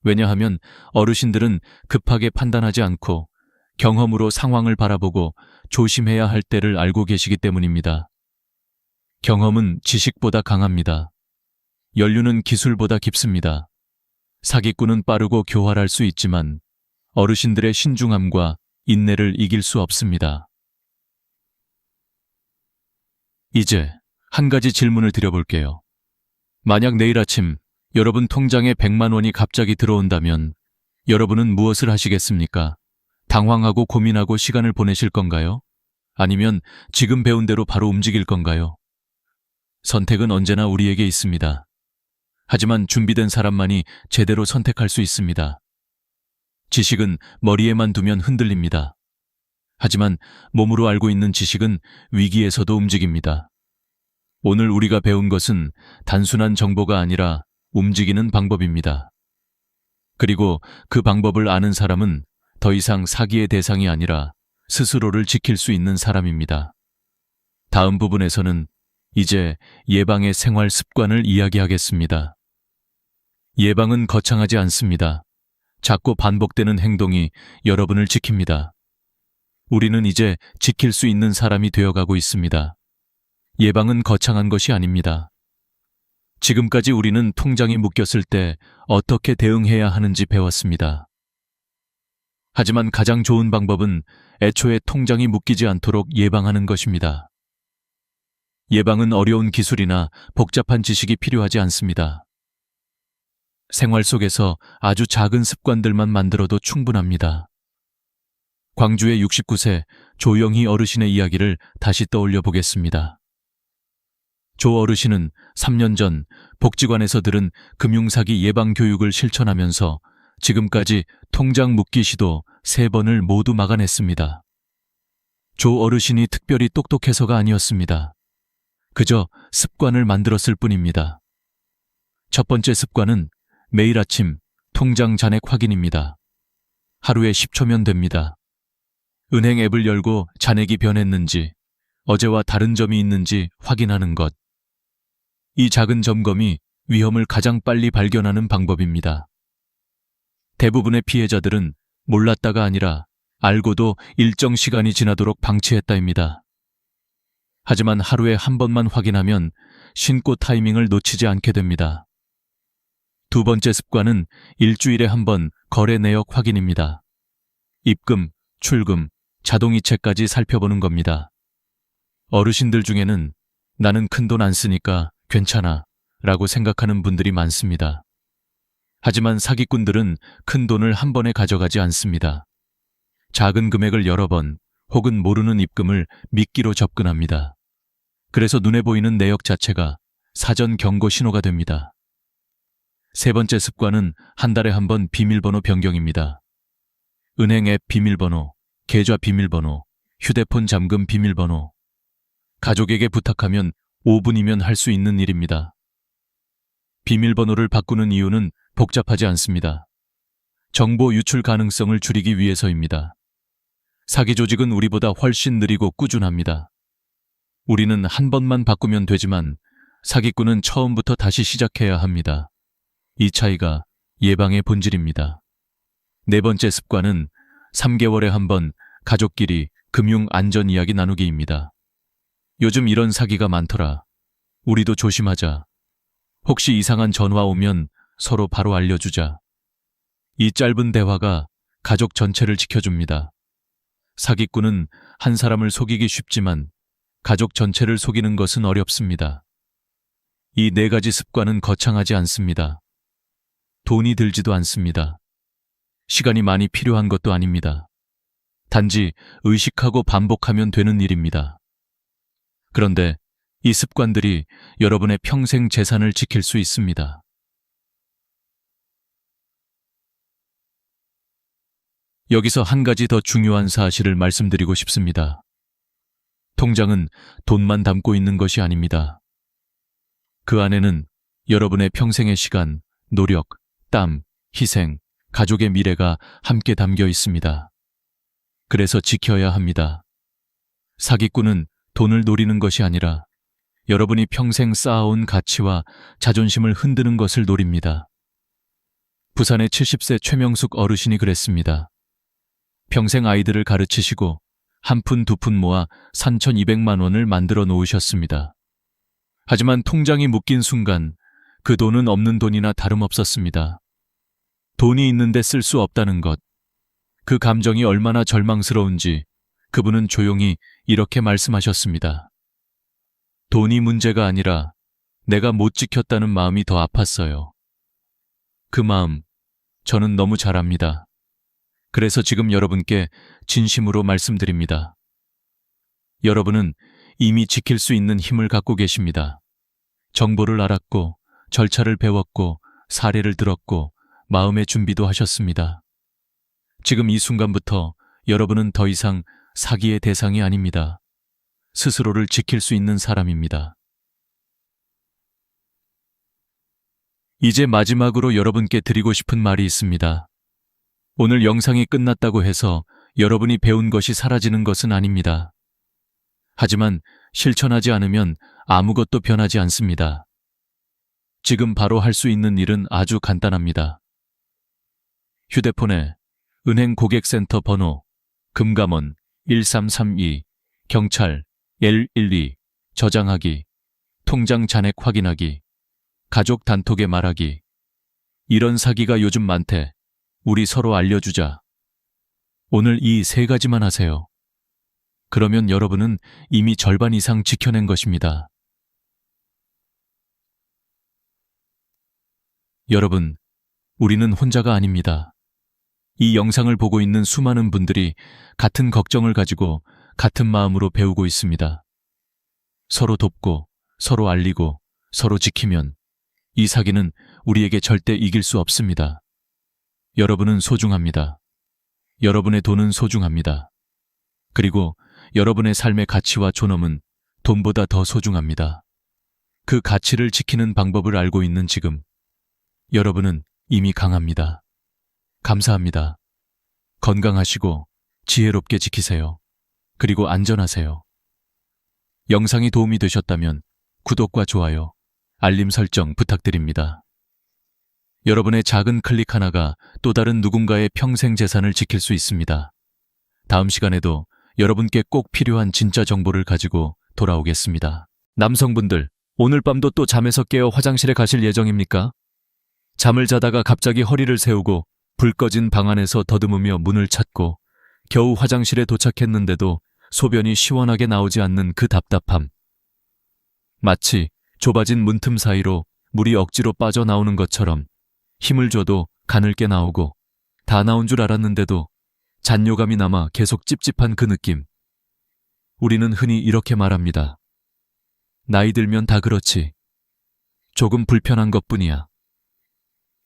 왜냐하면 어르신들은 급하게 판단하지 않고 경험으로 상황을 바라보고 조심해야 할 때를 알고 계시기 때문입니다. 경험은 지식보다 강합니다. 연륜은 기술보다 깊습니다. 사기꾼은 빠르고 교활할 수 있지만 어르신들의 신중함과 인내를 이길 수 없습니다. 이제 한 가지 질문을 드려볼게요. 만약 내일 아침 여러분 통장에 100만 원이 갑자기 들어온다면 여러분은 무엇을 하시겠습니까? 당황하고 고민하고 시간을 보내실 건가요? 아니면 지금 배운 대로 바로 움직일 건가요? 선택은 언제나 우리에게 있습니다. 하지만 준비된 사람만이 제대로 선택할 수 있습니다. 지식은 머리에만 두면 흔들립니다. 하지만 몸으로 알고 있는 지식은 위기에서도 움직입니다. 오늘 우리가 배운 것은 단순한 정보가 아니라 움직이는 방법입니다. 그리고 그 방법을 아는 사람은 더 이상 사기의 대상이 아니라 스스로를 지킬 수 있는 사람입니다. 다음 부분에서는 이제 예방의 생활 습관을 이야기하겠습니다. 예방은 거창하지 않습니다. 자꾸 반복되는 행동이 여러분을 지킵니다. 우리는 이제 지킬 수 있는 사람이 되어가고 있습니다. 예방은 거창한 것이 아닙니다. 지금까지 우리는 통장이 묶였을 때 어떻게 대응해야 하는지 배웠습니다. 하지만 가장 좋은 방법은 애초에 통장이 묶이지 않도록 예방하는 것입니다. 예방은 어려운 기술이나 복잡한 지식이 필요하지 않습니다. 생활 속에서 아주 작은 습관들만 만들어도 충분합니다. 광주의 69세 조영희 어르신의 이야기를 다시 떠올려 보겠습니다. 조 어르신은 3년 전 복지관에서 들은 금융사기 예방 교육을 실천하면서 지금까지 통장 묶기 시도 3번을 모두 막아냈습니다. 조 어르신이 특별히 똑똑해서가 아니었습니다. 그저 습관을 만들었을 뿐입니다. 첫 번째 습관은 매일 아침 통장 잔액 확인입니다. 하루에 10초면 됩니다. 은행 앱을 열고 잔액이 변했는지, 어제와 다른 점이 있는지 확인하는 것. 이 작은 점검이 위험을 가장 빨리 발견하는 방법입니다. 대부분의 피해자들은 몰랐다가 아니라 알고도 일정 시간이 지나도록 방치했다입니다. 하지만 하루에 한 번만 확인하면 신고 타이밍을 놓치지 않게 됩니다. 두 번째 습관은 일주일에 한 번 거래 내역 확인입니다. 입금, 출금, 자동이체까지 살펴보는 겁니다. 어르신들 중에는 나는 큰돈 안 쓰니까 괜찮아 라고 생각하는 분들이 많습니다. 하지만 사기꾼들은 큰 돈을 한 번에 가져가지 않습니다. 작은 금액을 여러 번 혹은 모르는 입금을 미끼로 접근합니다. 그래서 눈에 보이는 내역 자체가 사전 경고 신호가 됩니다. 세 번째 습관은 한 달에 한 번 비밀번호 변경입니다. 은행 앱 비밀번호, 계좌 비밀번호, 휴대폰 잠금 비밀번호. 가족에게 부탁하면 5분이면 할 수 있는 일입니다. 비밀번호를 바꾸는 이유는 복잡하지 않습니다. 정보 유출 가능성을 줄이기 위해서입니다. 사기 조직은 우리보다 훨씬 느리고 꾸준합니다. 우리는 한 번만 바꾸면 되지만 사기꾼은 처음부터 다시 시작해야 합니다. 이 차이가 예방의 본질입니다. 네 번째 습관은 3개월에 한 번 가족끼리 금융 안전 이야기 나누기입니다. 요즘 이런 사기가 많더라. 우리도 조심하자. 혹시 이상한 전화 오면 서로 바로 알려주자. 이 짧은 대화가 가족 전체를 지켜줍니다. 사기꾼은 한 사람을 속이기 쉽지만 가족 전체를 속이는 것은 어렵습니다. 이 네 가지 습관은 거창하지 않습니다. 돈이 들지도 않습니다. 시간이 많이 필요한 것도 아닙니다. 단지 의식하고 반복하면 되는 일입니다. 그런데 이 습관들이 여러분의 평생 재산을 지킬 수 있습니다. 여기서 한 가지 더 중요한 사실을 말씀드리고 싶습니다. 통장은 돈만 담고 있는 것이 아닙니다. 그 안에는 여러분의 평생의 시간, 노력, 땀, 희생, 가족의 미래가 함께 담겨 있습니다. 그래서 지켜야 합니다. 사기꾼은 돈을 노리는 것이 아니라 여러분이 평생 쌓아온 가치와 자존심을 흔드는 것을 노립니다. 부산의 70세 최명숙 어르신이 그랬습니다. 평생 아이들을 가르치시고 한 푼 두 푼 모아 3,200만 원을 만들어 놓으셨습니다. 하지만 통장이 묶인 순간 그 돈은 없는 돈이나 다름없었습니다. 돈이 있는데 쓸 수 없다는 것. 그 감정이 얼마나 절망스러운지 그분은 조용히 이렇게 말씀하셨습니다. 돈이 문제가 아니라 내가 못 지켰다는 마음이 더 아팠어요. 그 마음 저는 너무 잘 압니다. 그래서 지금 여러분께 진심으로 말씀드립니다. 여러분은 이미 지킬 수 있는 힘을 갖고 계십니다. 정보를 알았고, 절차를 배웠고, 사례를 들었고, 마음의 준비도 하셨습니다. 지금 이 순간부터 여러분은 더 이상 사기의 대상이 아닙니다. 스스로를 지킬 수 있는 사람입니다. 이제 마지막으로 여러분께 드리고 싶은 말이 있습니다. 오늘 영상이 끝났다고 해서 여러분이 배운 것이 사라지는 것은 아닙니다. 하지만 실천하지 않으면 아무것도 변하지 않습니다. 지금 바로 할 수 있는 일은 아주 간단합니다. 휴대폰에 은행 고객센터 번호, 금감원 1332, 경찰 112, 저장하기, 통장 잔액 확인하기, 가족 단톡에 말하기. 이런 사기가 요즘 많대. 우리 서로 알려주자. 오늘 이 세 가지만 하세요. 그러면 여러분은 이미 절반 이상 지켜낸 것입니다. 여러분, 우리는 혼자가 아닙니다. 이 영상을 보고 있는 수많은 분들이 같은 걱정을 가지고 같은 마음으로 배우고 있습니다. 서로 돕고, 서로 알리고, 서로 지키면 이 사기는 우리에게 절대 이길 수 없습니다. 여러분은 소중합니다. 여러분의 돈은 소중합니다. 그리고 여러분의 삶의 가치와 존엄은 돈보다 더 소중합니다. 그 가치를 지키는 방법을 알고 있는 지금, 여러분은 이미 강합니다. 감사합니다. 건강하시고 지혜롭게 지키세요. 그리고 안전하세요. 영상이 도움이 되셨다면 구독과 좋아요, 알림 설정 부탁드립니다. 여러분의 작은 클릭 하나가 또 다른 누군가의 평생 재산을 지킬 수 있습니다. 다음 시간에도 여러분께 꼭 필요한 진짜 정보를 가지고 돌아오겠습니다. 남성분들, 오늘 밤도 또 잠에서 깨어 화장실에 가실 예정입니까? 잠을 자다가 갑자기 허리를 세우고 불 꺼진 방 안에서 더듬으며 문을 찾고 겨우 화장실에 도착했는데도 소변이 시원하게 나오지 않는 그 답답함. 마치 좁아진 문틈 사이로 물이 억지로 빠져나오는 것처럼 힘을 줘도 가늘게 나오고 다 나온 줄 알았는데도 잔뇨감이 남아 계속 찝찝한 그 느낌. 우리는 흔히 이렇게 말합니다. 나이 들면 다 그렇지. 조금 불편한 것뿐이야.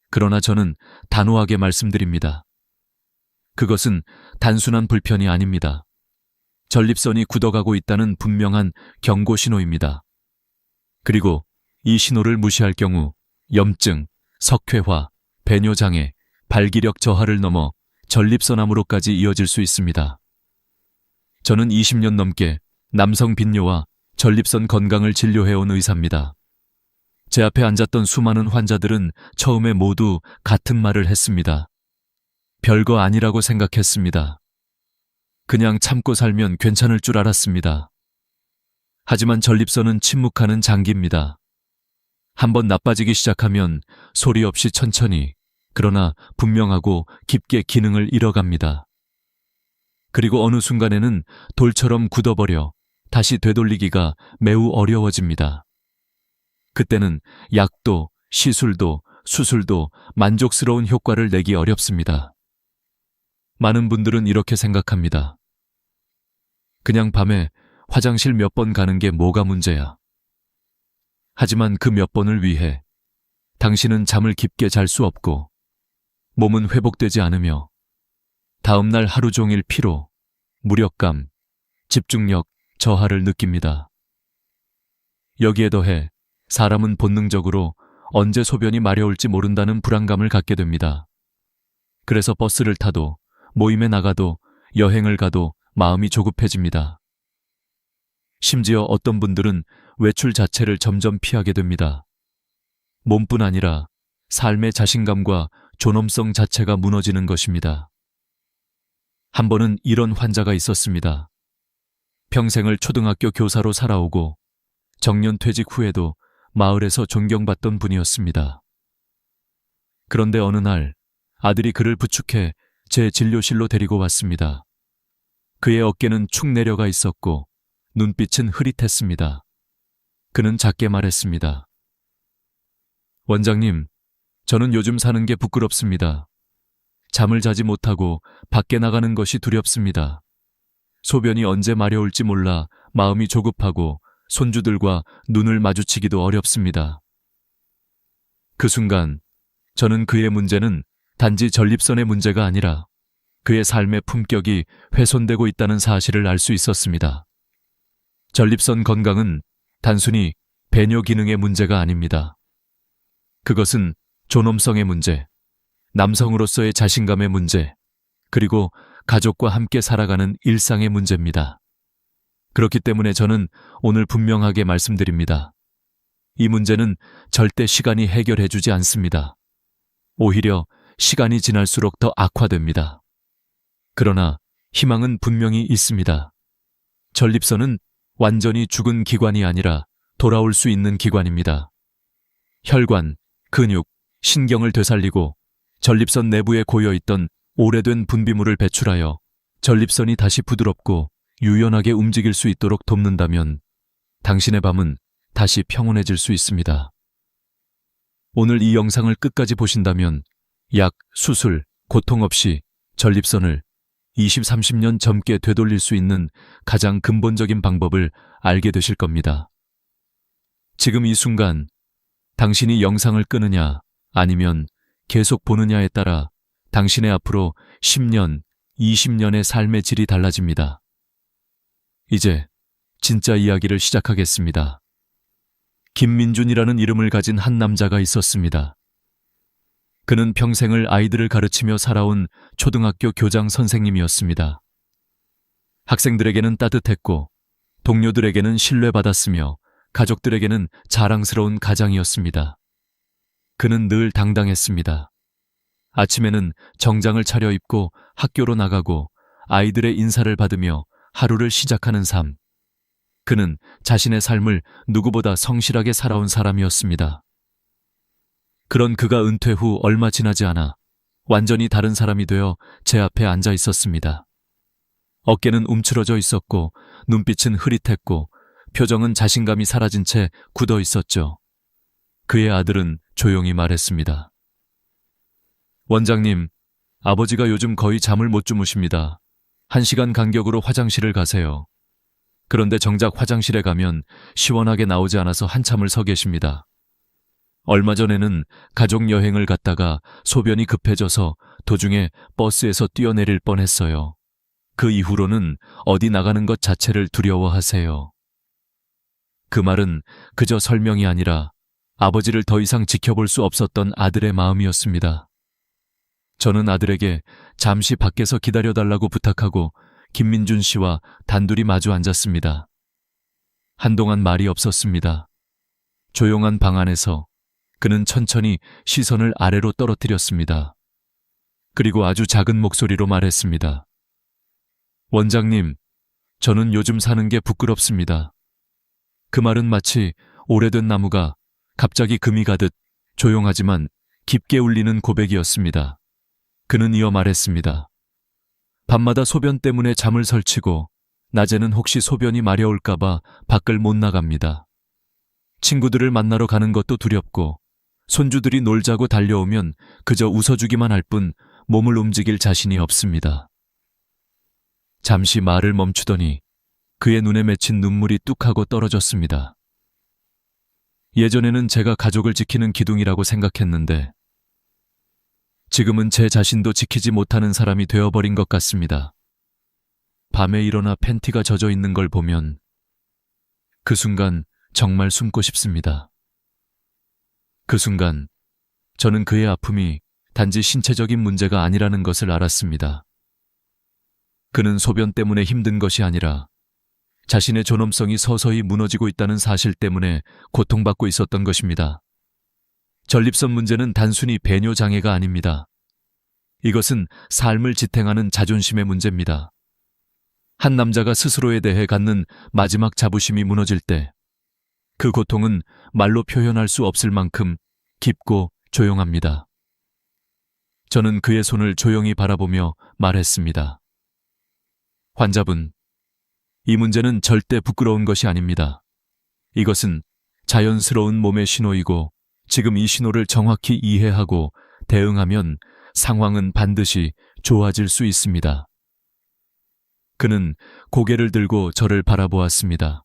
그러나 저는 단호하게 말씀드립니다. 그것은 단순한 불편이 아닙니다. 전립선이 굳어가고 있다는 분명한 경고 신호입니다. 그리고 이 신호를 무시할 경우 염증, 석회화, 배뇨장애, 발기력 저하를 넘어 전립선암으로까지 이어질 수 있습니다. 저는 20년 넘게 남성 빈뇨와 전립선 건강을 진료해온 의사입니다. 제 앞에 앉았던 수많은 환자들은 처음에 모두 같은 말을 했습니다. 별거 아니라고 생각했습니다. 그냥 참고 살면 괜찮을 줄 알았습니다. 하지만 전립선은 침묵하는 장기입니다. 한번 나빠지기 시작하면 소리 없이 천천히, 그러나 분명하고 깊게 기능을 잃어갑니다. 그리고 어느 순간에는 돌처럼 굳어버려 다시 되돌리기가 매우 어려워집니다. 그때는 약도, 시술도, 수술도 만족스러운 효과를 내기 어렵습니다. 많은 분들은 이렇게 생각합니다. 그냥 밤에 화장실 몇 번 가는 게 뭐가 문제야. 하지만 그 몇 번을 위해 당신은 잠을 깊게 잘 수 없고 몸은 회복되지 않으며 다음날 하루 종일 피로, 무력감, 집중력 저하를 느낍니다. 여기에 더해 사람은 본능적으로 언제 소변이 마려울지 모른다는 불안감을 갖게 됩니다. 그래서 버스를 타도, 모임에 나가도, 여행을 가도 마음이 조급해집니다. 심지어 어떤 분들은 외출 자체를 점점 피하게 됩니다. 몸뿐 아니라 삶의 자신감과 존엄성 자체가 무너지는 것입니다. 한 번은 이런 환자가 있었습니다. 평생을 초등학교 교사로 살아오고 정년 퇴직 후에도 마을에서 존경받던 분이었습니다. 그런데 어느 날 아들이 그를 부축해 제 진료실로 데리고 왔습니다. 그의 어깨는 축 내려가 있었고 눈빛은 흐릿했습니다. 그는 작게 말했습니다. 원장님, 저는 요즘 사는 게 부끄럽습니다. 잠을 자지 못하고 밖에 나가는 것이 두렵습니다. 소변이 언제 마려울지 몰라 마음이 조급하고 손주들과 눈을 마주치기도 어렵습니다. 그 순간 저는 그의 문제는 단지 전립선의 문제가 아니라 그의 삶의 품격이 훼손되고 있다는 사실을 알 수 있었습니다. 전립선 건강은 단순히 배뇨 기능의 문제가 아닙니다. 그것은 존엄성의 문제, 남성으로서의 자신감의 문제, 그리고 가족과 함께 살아가는 일상의 문제입니다. 그렇기 때문에 저는 오늘 분명하게 말씀드립니다. 이 문제는 절대 시간이 해결해주지 않습니다. 오히려 시간이 지날수록 더 악화됩니다. 그러나 희망은 분명히 있습니다. 전립선은 완전히 죽은 기관이 아니라 돌아올 수 있는 기관입니다. 혈관, 근육, 신경을 되살리고 전립선 내부에 고여있던 오래된 분비물을 배출하여 전립선이 다시 부드럽고 유연하게 움직일 수 있도록 돕는다면 당신의 밤은 다시 평온해질 수 있습니다. 오늘 이 영상을 끝까지 보신다면 약, 수술, 고통 없이 전립선을 20, 30년 젊게 되돌릴 수 있는 가장 근본적인 방법을 알게 되실 겁니다. 지금 이 순간 당신이 영상을 끄느냐 아니면 계속 보느냐에 따라 당신의 앞으로 10년, 20년의 삶의 질이 달라집니다. 이제 진짜 이야기를 시작하겠습니다. 김민준이라는 이름을 가진 한 남자가 있었습니다. 그는 평생을 아이들을 가르치며 살아온 초등학교 교장 선생님이었습니다. 학생들에게는 따뜻했고 동료들에게는 신뢰받았으며 가족들에게는 자랑스러운 가장이었습니다. 그는 늘 당당했습니다. 아침에는 정장을 차려입고 학교로 나가고 아이들의 인사를 받으며 하루를 시작하는 삶. 그는 자신의 삶을 누구보다 성실하게 살아온 사람이었습니다. 그런 그가 은퇴 후 얼마 지나지 않아 완전히 다른 사람이 되어 제 앞에 앉아 있었습니다. 어깨는 움츠러져 있었고 눈빛은 흐릿했고 표정은 자신감이 사라진 채 굳어 있었죠. 그의 아들은 조용히 말했습니다. 원장님, 아버지가 요즘 거의 잠을 못 주무십니다. 1시간 간격으로 화장실을 가세요. 그런데 정작 화장실에 가면 시원하게 나오지 않아서 한참을 서 계십니다. 얼마 전에는 가족 여행을 갔다가 소변이 급해져서 도중에 버스에서 뛰어내릴 뻔했어요. 그 이후로는 어디 나가는 것 자체를 두려워하세요. 그 말은 그저 설명이 아니라 아버지를 더 이상 지켜볼 수 없었던 아들의 마음이었습니다. 저는 아들에게 잠시 밖에서 기다려달라고 부탁하고 김민준 씨와 단둘이 마주 앉았습니다. 한동안 말이 없었습니다. 조용한 방 안에서 그는 천천히 시선을 아래로 떨어뜨렸습니다. 그리고 아주 작은 목소리로 말했습니다. 원장님, 저는 요즘 사는 게 부끄럽습니다. 그 말은 마치 오래된 나무가 갑자기 금이 가듯 조용하지만 깊게 울리는 고백이었습니다. 그는 이어 말했습니다. 밤마다 소변 때문에 잠을 설치고 낮에는 혹시 소변이 마려울까봐 밖을 못 나갑니다. 친구들을 만나러 가는 것도 두렵고 손주들이 놀자고 달려오면 그저 웃어주기만 할 뿐 몸을 움직일 자신이 없습니다. 잠시 말을 멈추더니 그의 눈에 맺힌 눈물이 뚝 하고 떨어졌습니다. 예전에는 제가 가족을 지키는 기둥이라고 생각했는데 지금은 제 자신도 지키지 못하는 사람이 되어버린 것 같습니다. 밤에 일어나 팬티가 젖어 있는 걸 보면 그 순간 정말 숨고 싶습니다. 그 순간 저는 그의 아픔이 단지 신체적인 문제가 아니라는 것을 알았습니다. 그는 소변 때문에 힘든 것이 아니라 자신의 존엄성이 서서히 무너지고 있다는 사실 때문에 고통받고 있었던 것입니다. 전립선 문제는 단순히 배뇨 장애가 아닙니다. 이것은 삶을 지탱하는 자존심의 문제입니다. 한 남자가 스스로에 대해 갖는 마지막 자부심이 무너질 때 그 고통은 말로 표현할 수 없을 만큼 깊고 조용합니다. 저는 그의 손을 조용히 바라보며 말했습니다. 환자분, 이 문제는 절대 부끄러운 것이 아닙니다. 이것은 자연스러운 몸의 신호이고 지금 이 신호를 정확히 이해하고 대응하면 상황은 반드시 좋아질 수 있습니다. 그는 고개를 들고 저를 바라보았습니다.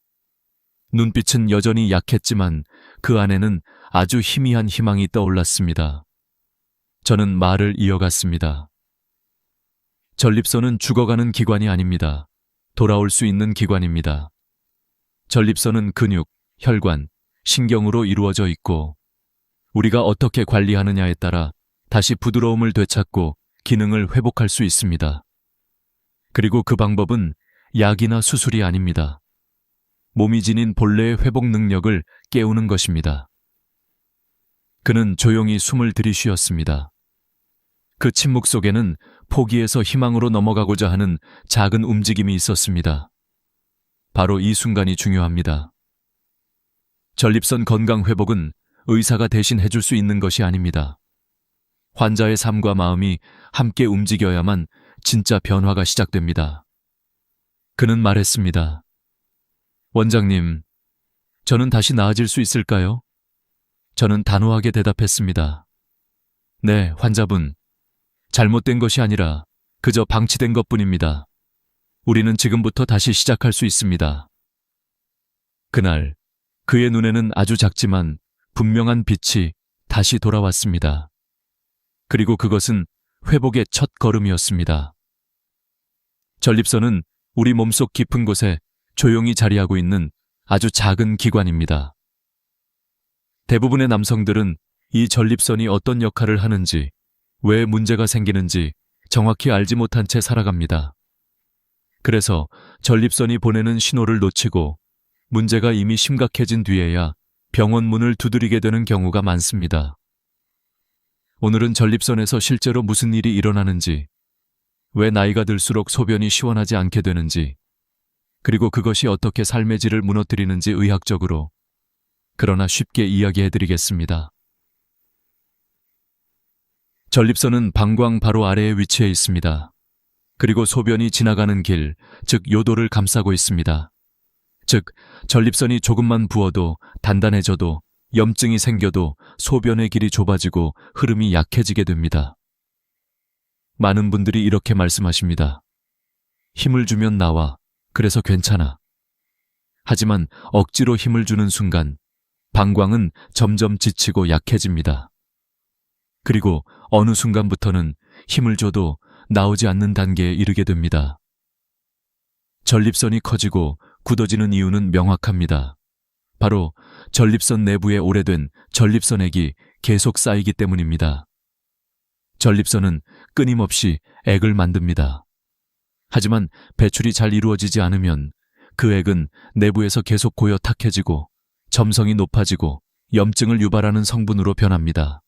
눈빛은 여전히 약했지만 그 안에는 아주 희미한 희망이 떠올랐습니다. 저는 말을 이어갔습니다. 전립선은 죽어가는 기관이 아닙니다. 돌아올 수 있는 기관입니다. 전립선은 근육, 혈관, 신경으로 이루어져 있고 우리가 어떻게 관리하느냐에 따라 다시 부드러움을 되찾고 기능을 회복할 수 있습니다. 그리고 그 방법은 약이나 수술이 아닙니다. 몸이 지닌 본래의 회복 능력을 깨우는 것입니다. 그는 조용히 숨을 들이쉬었습니다. 그 침묵 속에는 포기에서 희망으로 넘어가고자 하는 작은 움직임이 있었습니다. 바로 이 순간이 중요합니다. 전립선 건강 회복은 의사가 대신 해줄 수 있는 것이 아닙니다. 환자의 삶과 마음이 함께 움직여야만 진짜 변화가 시작됩니다. 그는 말했습니다. 원장님, 저는 다시 나아질 수 있을까요? 저는 단호하게 대답했습니다. 네, 환자분. 잘못된 것이 아니라 그저 방치된 것뿐입니다. 우리는 지금부터 다시 시작할 수 있습니다. 그날 그의 눈에는 아주 작지만 분명한 빛이 다시 돌아왔습니다. 그리고 그것은 회복의 첫 걸음이었습니다. 전립선은 우리 몸속 깊은 곳에 조용히 자리하고 있는 아주 작은 기관입니다. 대부분의 남성들은 이 전립선이 어떤 역할을 하는지, 왜 문제가 생기는지 정확히 알지 못한 채 살아갑니다. 그래서 전립선이 보내는 신호를 놓치고 문제가 이미 심각해진 뒤에야 병원 문을 두드리게 되는 경우가 많습니다. 오늘은 전립선에서 실제로 무슨 일이 일어나는지, 왜 나이가 들수록 소변이 시원하지 않게 되는지, 그리고 그것이 어떻게 삶의 질을 무너뜨리는지 의학적으로, 그러나 쉽게 이야기해드리겠습니다. 전립선은 방광 바로 아래에 위치해 있습니다. 그리고 소변이 지나가는 길, 즉 요도를 감싸고 있습니다. 즉, 전립선이 조금만 부어도 단단해져도 염증이 생겨도 소변의 길이 좁아지고 흐름이 약해지게 됩니다. 많은 분들이 이렇게 말씀하십니다. 힘을 주면 나와. 그래서 괜찮아. 하지만 억지로 힘을 주는 순간 방광은 점점 지치고 약해집니다. 그리고 어느 순간부터는 힘을 줘도 나오지 않는 단계에 이르게 됩니다. 전립선이 커지고 굳어지는 이유는 명확합니다. 바로 전립선 내부에 오래된 전립선액이 계속 쌓이기 때문입니다. 전립선은 끊임없이 액을 만듭니다. 하지만 배출이 잘 이루어지지 않으면 그 액은 내부에서 계속 고여 탁해지고 점성이 높아지고 염증을 유발하는 성분으로 변합니다.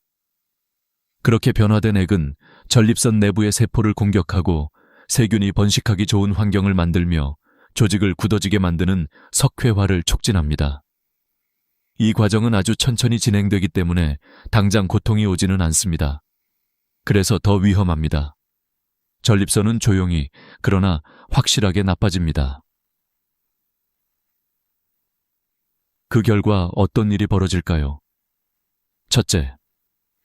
그렇게 변화된 액은 전립선 내부의 세포를 공격하고 세균이 번식하기 좋은 환경을 만들며 조직을 굳어지게 만드는 석회화를 촉진합니다. 이 과정은 아주 천천히 진행되기 때문에 당장 고통이 오지는 않습니다. 그래서 더 위험합니다. 전립선은 조용히 그러나 확실하게 나빠집니다. 그 결과 어떤 일이 벌어질까요? 첫째,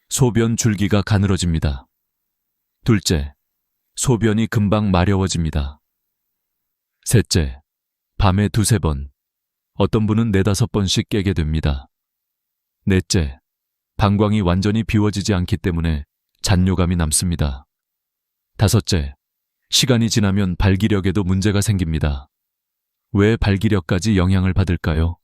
소변 줄기가 가늘어집니다. 둘째, 소변이 금방 마려워집니다. 셋째, 밤에 2-3번, 어떤 분은 4-5번씩 깨게 됩니다. 넷째, 방광이 완전히 비워지지 않기 때문에 잔뇨감이 남습니다. 다섯째, 시간이 지나면 발기력에도 문제가 생깁니다. 왜 발기력까지 영향을 받을까요?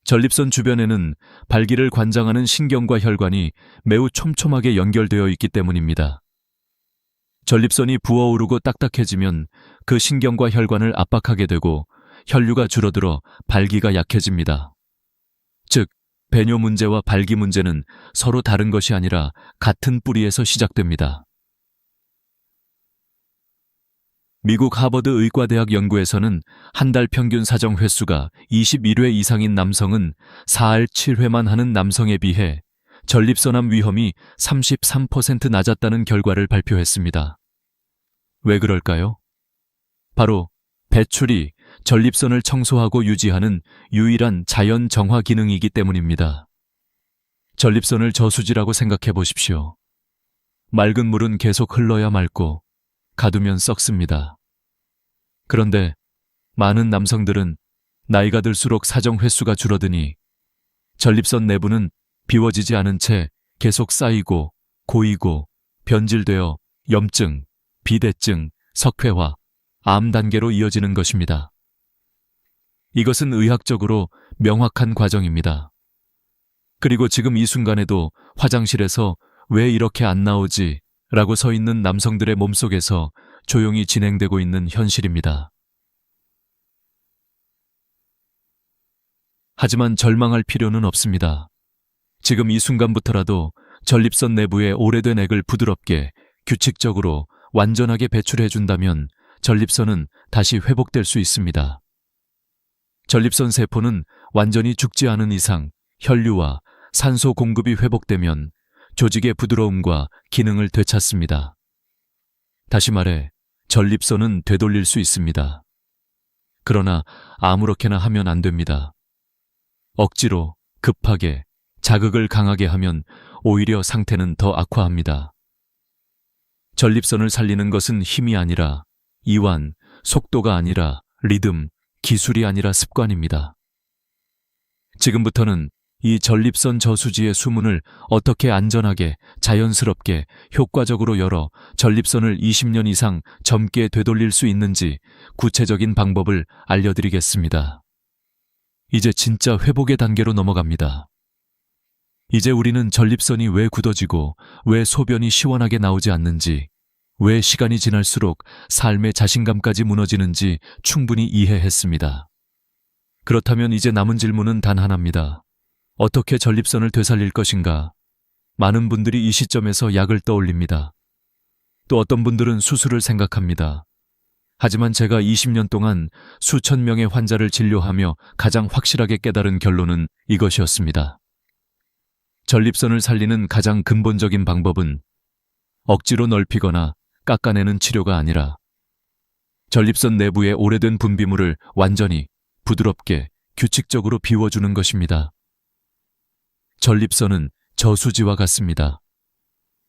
전립선 주변에는 발기를 관장하는 신경과 혈관이 매우 촘촘하게 연결되어 있기 때문입니다. 전립선이 부어오르고 딱딱해지면 그 신경과 혈관을 압박하게 되고 혈류가 줄어들어 발기가 약해집니다. 즉, 배뇨 문제와 발기 문제는 서로 다른 것이 아니라 같은 뿌리에서 시작됩니다. 미국 하버드 의과대학 연구에서는 한 달 평균 사정 횟수가 21회 이상인 남성은 4알 7회만 하는 남성에 비해 전립선암 위험이 33% 낮았다는 결과를 발표했습니다. 왜 그럴까요? 바로 배출이 전립선을 청소하고 유지하는 유일한 자연 정화 기능이기 때문입니다. 전립선을 저수지라고 생각해 보십시오. 맑은 물은 계속 흘러야 맑고 가두면 썩습니다. 그런데 많은 남성들은 나이가 들수록 사정 횟수가 줄어드니 전립선 내부는 비워지지 않은 채 계속 쌓이고 고이고 변질되어 염증, 비대증, 석회화, 암 단계로 이어지는 것입니다. 이것은 의학적으로 명확한 과정입니다. 그리고 지금 이 순간에도 화장실에서 왜 이렇게 안 나오지? 라고 서 있는 남성들의 몸속에서 조용히 진행되고 있는 현실입니다. 하지만 절망할 필요는 없습니다. 지금 이 순간부터라도 전립선 내부의 오래된 액을 부드럽게, 규칙적으로, 완전하게 배출해준다면 전립선은 다시 회복될 수 있습니다. 전립선 세포는 완전히 죽지 않은 이상 혈류와 산소 공급이 회복되면 조직의 부드러움과 기능을 되찾습니다. 다시 말해, 전립선은 되돌릴 수 있습니다. 그러나 아무렇게나 하면 안 됩니다. 억지로, 급하게, 자극을 강하게 하면 오히려 상태는 더 악화합니다. 전립선을 살리는 것은 힘이 아니라 이완, 속도가 아니라 리듬, 기술이 아니라 습관입니다. 지금부터는 이 전립선 저수지의 수문을 어떻게 안전하게, 자연스럽게, 효과적으로 열어 전립선을 20년 이상 젊게 되돌릴 수 있는지 구체적인 방법을 알려드리겠습니다. 이제 진짜 회복의 단계로 넘어갑니다. 이제 우리는 전립선이 왜 굳어지고 왜 소변이 시원하게 나오지 않는지, 왜 시간이 지날수록 삶의 자신감까지 무너지는지 충분히 이해했습니다. 그렇다면 이제 남은 질문은 단 하나입니다. 어떻게 전립선을 되살릴 것인가? 많은 분들이 이 시점에서 약을 떠올립니다. 또 어떤 분들은 수술을 생각합니다. 하지만 제가 20년 동안 수천 명의 환자를 진료하며 가장 확실하게 깨달은 결론은 이것이었습니다. 전립선을 살리는 가장 근본적인 방법은 억지로 넓히거나 깎아내는 치료가 아니라 전립선 내부의 오래된 분비물을 완전히 부드럽게 규칙적으로 비워주는 것입니다. 전립선은 저수지와 같습니다.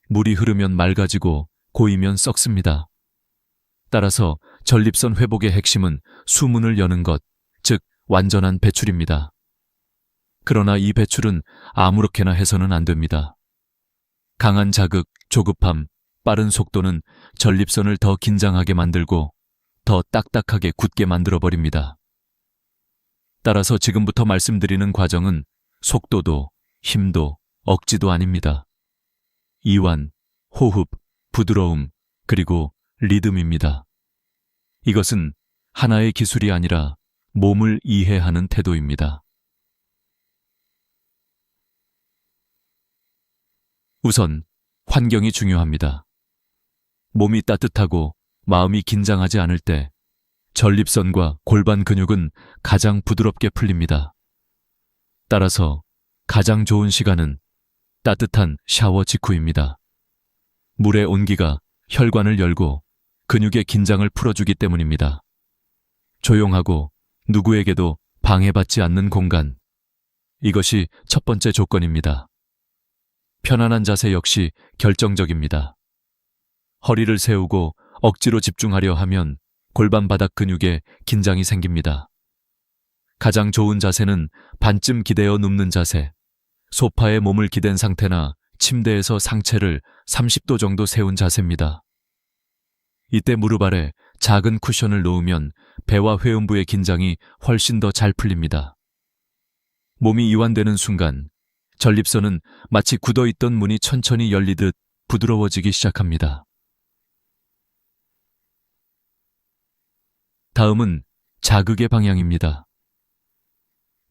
물이 흐르면 맑아지고 고이면 썩습니다. 따라서 전립선 회복의 핵심은 수문을 여는 것, 즉 완전한 배출입니다. 그러나 이 배출은 아무렇게나 해서는 안 됩니다. 강한 자극, 조급함, 빠른 속도는 전립선을 더 긴장하게 만들고 더 딱딱하게 굳게 만들어버립니다. 따라서 지금부터 말씀드리는 과정은 속도도 힘도 억지도 아닙니다. 이완, 호흡, 부드러움, 그리고 리듬입니다. 이것은 하나의 기술이 아니라 몸을 이해하는 태도입니다. 우선 환경이 중요합니다. 몸이 따뜻하고 마음이 긴장하지 않을 때 전립선과 골반 근육은 가장 부드럽게 풀립니다. 따라서 가장 좋은 시간은 따뜻한 샤워 직후입니다. 물의 온기가 혈관을 열고 근육의 긴장을 풀어주기 때문입니다. 조용하고 누구에게도 방해받지 않는 공간. 이것이 첫 번째 조건입니다. 편안한 자세 역시 결정적입니다. 허리를 세우고 억지로 집중하려 하면 골반 바닥 근육에 긴장이 생깁니다. 가장 좋은 자세는 반쯤 기대어 눕는 자세, 소파에 몸을 기댄 상태나 침대에서 상체를 30도 정도 세운 자세입니다. 이때 무릎 아래 작은 쿠션을 놓으면 배와 회음부의 긴장이 훨씬 더 잘 풀립니다. 몸이 이완되는 순간 전립선은 마치 굳어있던 문이 천천히 열리듯 부드러워지기 시작합니다. 다음은 자극의 방향입니다.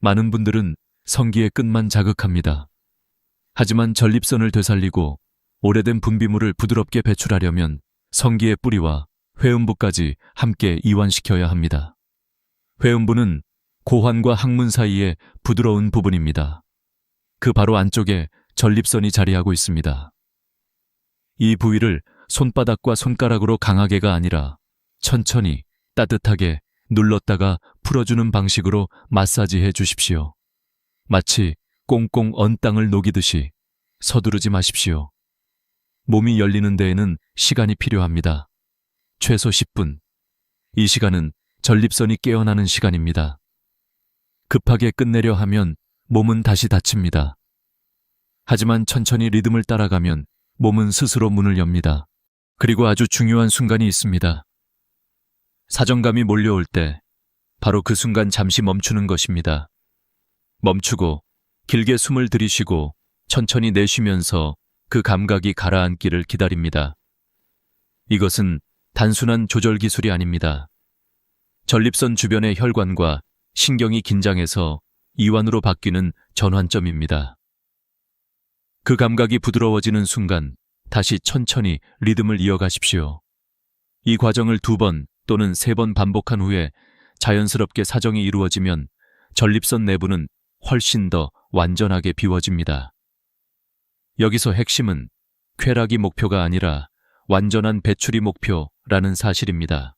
많은 분들은 성기의 끝만 자극합니다. 하지만 전립선을 되살리고 오래된 분비물을 부드럽게 배출하려면 성기의 뿌리와 회음부까지 함께 이완시켜야 합니다. 회음부는 고환과 항문 사이의 부드러운 부분입니다. 그 바로 안쪽에 전립선이 자리하고 있습니다. 이 부위를 손바닥과 손가락으로 강하게가 아니라 천천히 따뜻하게 눌렀다가 풀어주는 방식으로 마사지해 주십시오. 마치 꽁꽁 언 땅을 녹이듯이 서두르지 마십시오. 몸이 열리는 데에는 시간이 필요합니다. 최소 10분. 이 시간은 전립선이 깨어나는 시간입니다. 급하게 끝내려 하면 몸은 다시 다칩니다. 하지만 천천히 리듬을 따라가면 몸은 스스로 문을 엽니다. 그리고 아주 중요한 순간이 있습니다. 사정감이 몰려올 때 바로 그 순간 잠시 멈추는 것입니다. 멈추고 길게 숨을 들이쉬고 천천히 내쉬면서 그 감각이 가라앉기를 기다립니다. 이것은 단순한 조절 기술이 아닙니다. 전립선 주변의 혈관과 신경이 긴장해서 이완으로 바뀌는 전환점입니다. 그 감각이 부드러워지는 순간 다시 천천히 리듬을 이어가십시오. 이 과정을 2번 또는 3번 반복한 후에 자연스럽게 사정이 이루어지면 전립선 내부는 훨씬 더 완전하게 비워집니다. 여기서 핵심은 쾌락이 목표가 아니라 완전한 배출이 목표라는 사실입니다.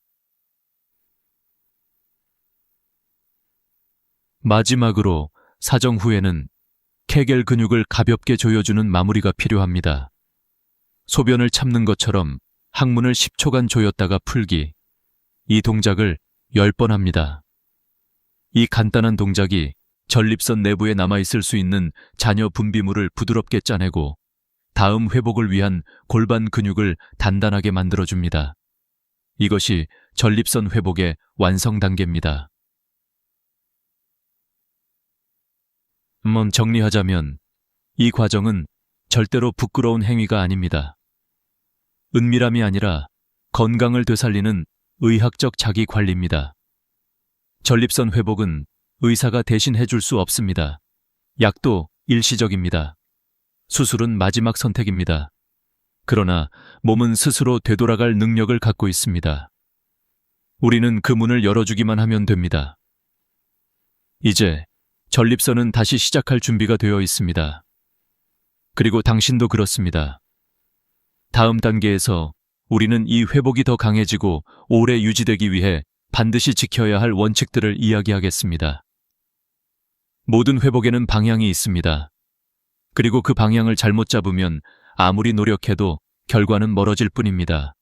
마지막으로 사정 후에는 케겔 근육을 가볍게 조여주는 마무리가 필요합니다. 소변을 참는 것처럼 항문을 10초간 조였다가 풀기. 이 동작을 10번 합니다. 이 간단한 동작이 전립선 내부에 남아있을 수 있는 잔여 분비물을 부드럽게 짜내고 다음 회복을 위한 골반 근육을 단단하게 만들어줍니다. 이것이 전립선 회복의 완성 단계입니다. 한번 정리하자면 이 과정은 절대로 부끄러운 행위가 아닙니다. 은밀함이 아니라 건강을 되살리는 의학적 자기 관리입니다. 전립선 회복은 의사가 대신 해줄 수 없습니다. 약도 일시적입니다. 수술은 마지막 선택입니다. 그러나 몸은 스스로 되돌아갈 능력을 갖고 있습니다. 우리는 그 문을 열어주기만 하면 됩니다. 이제 전립선은 다시 시작할 준비가 되어 있습니다. 그리고 당신도 그렇습니다. 다음 단계에서 우리는 이 회복이 더 강해지고 오래 유지되기 위해 반드시 지켜야 할 원칙들을 이야기하겠습니다. 모든 회복에는 방향이 있습니다. 그리고 그 방향을 잘못 잡으면 아무리 노력해도 결과는 멀어질 뿐입니다.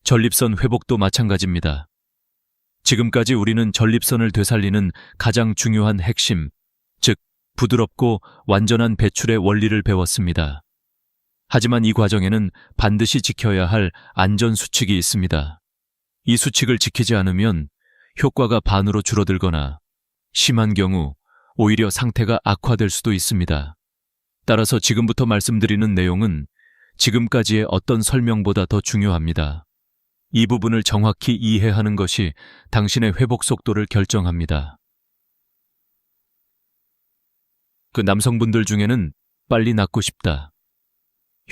전립선 회복도 마찬가지입니다. 지금까지 우리는 전립선을 되살리는 가장 중요한 핵심, 즉 부드럽고 완전한 배출의 원리를 배웠습니다. 하지만 이 과정에는 반드시 지켜야 할 안전 수칙이 있습니다. 이 수칙을 지키지 않으면 효과가 반으로 줄어들거나 심한 경우 오히려 상태가 악화될 수도 있습니다. 따라서 지금부터 말씀드리는 내용은 지금까지의 어떤 설명보다 더 중요합니다. 이 부분을 정확히 이해하는 것이 당신의 회복 속도를 결정합니다. 그 남성분들 중에는 빨리 낫고 싶다,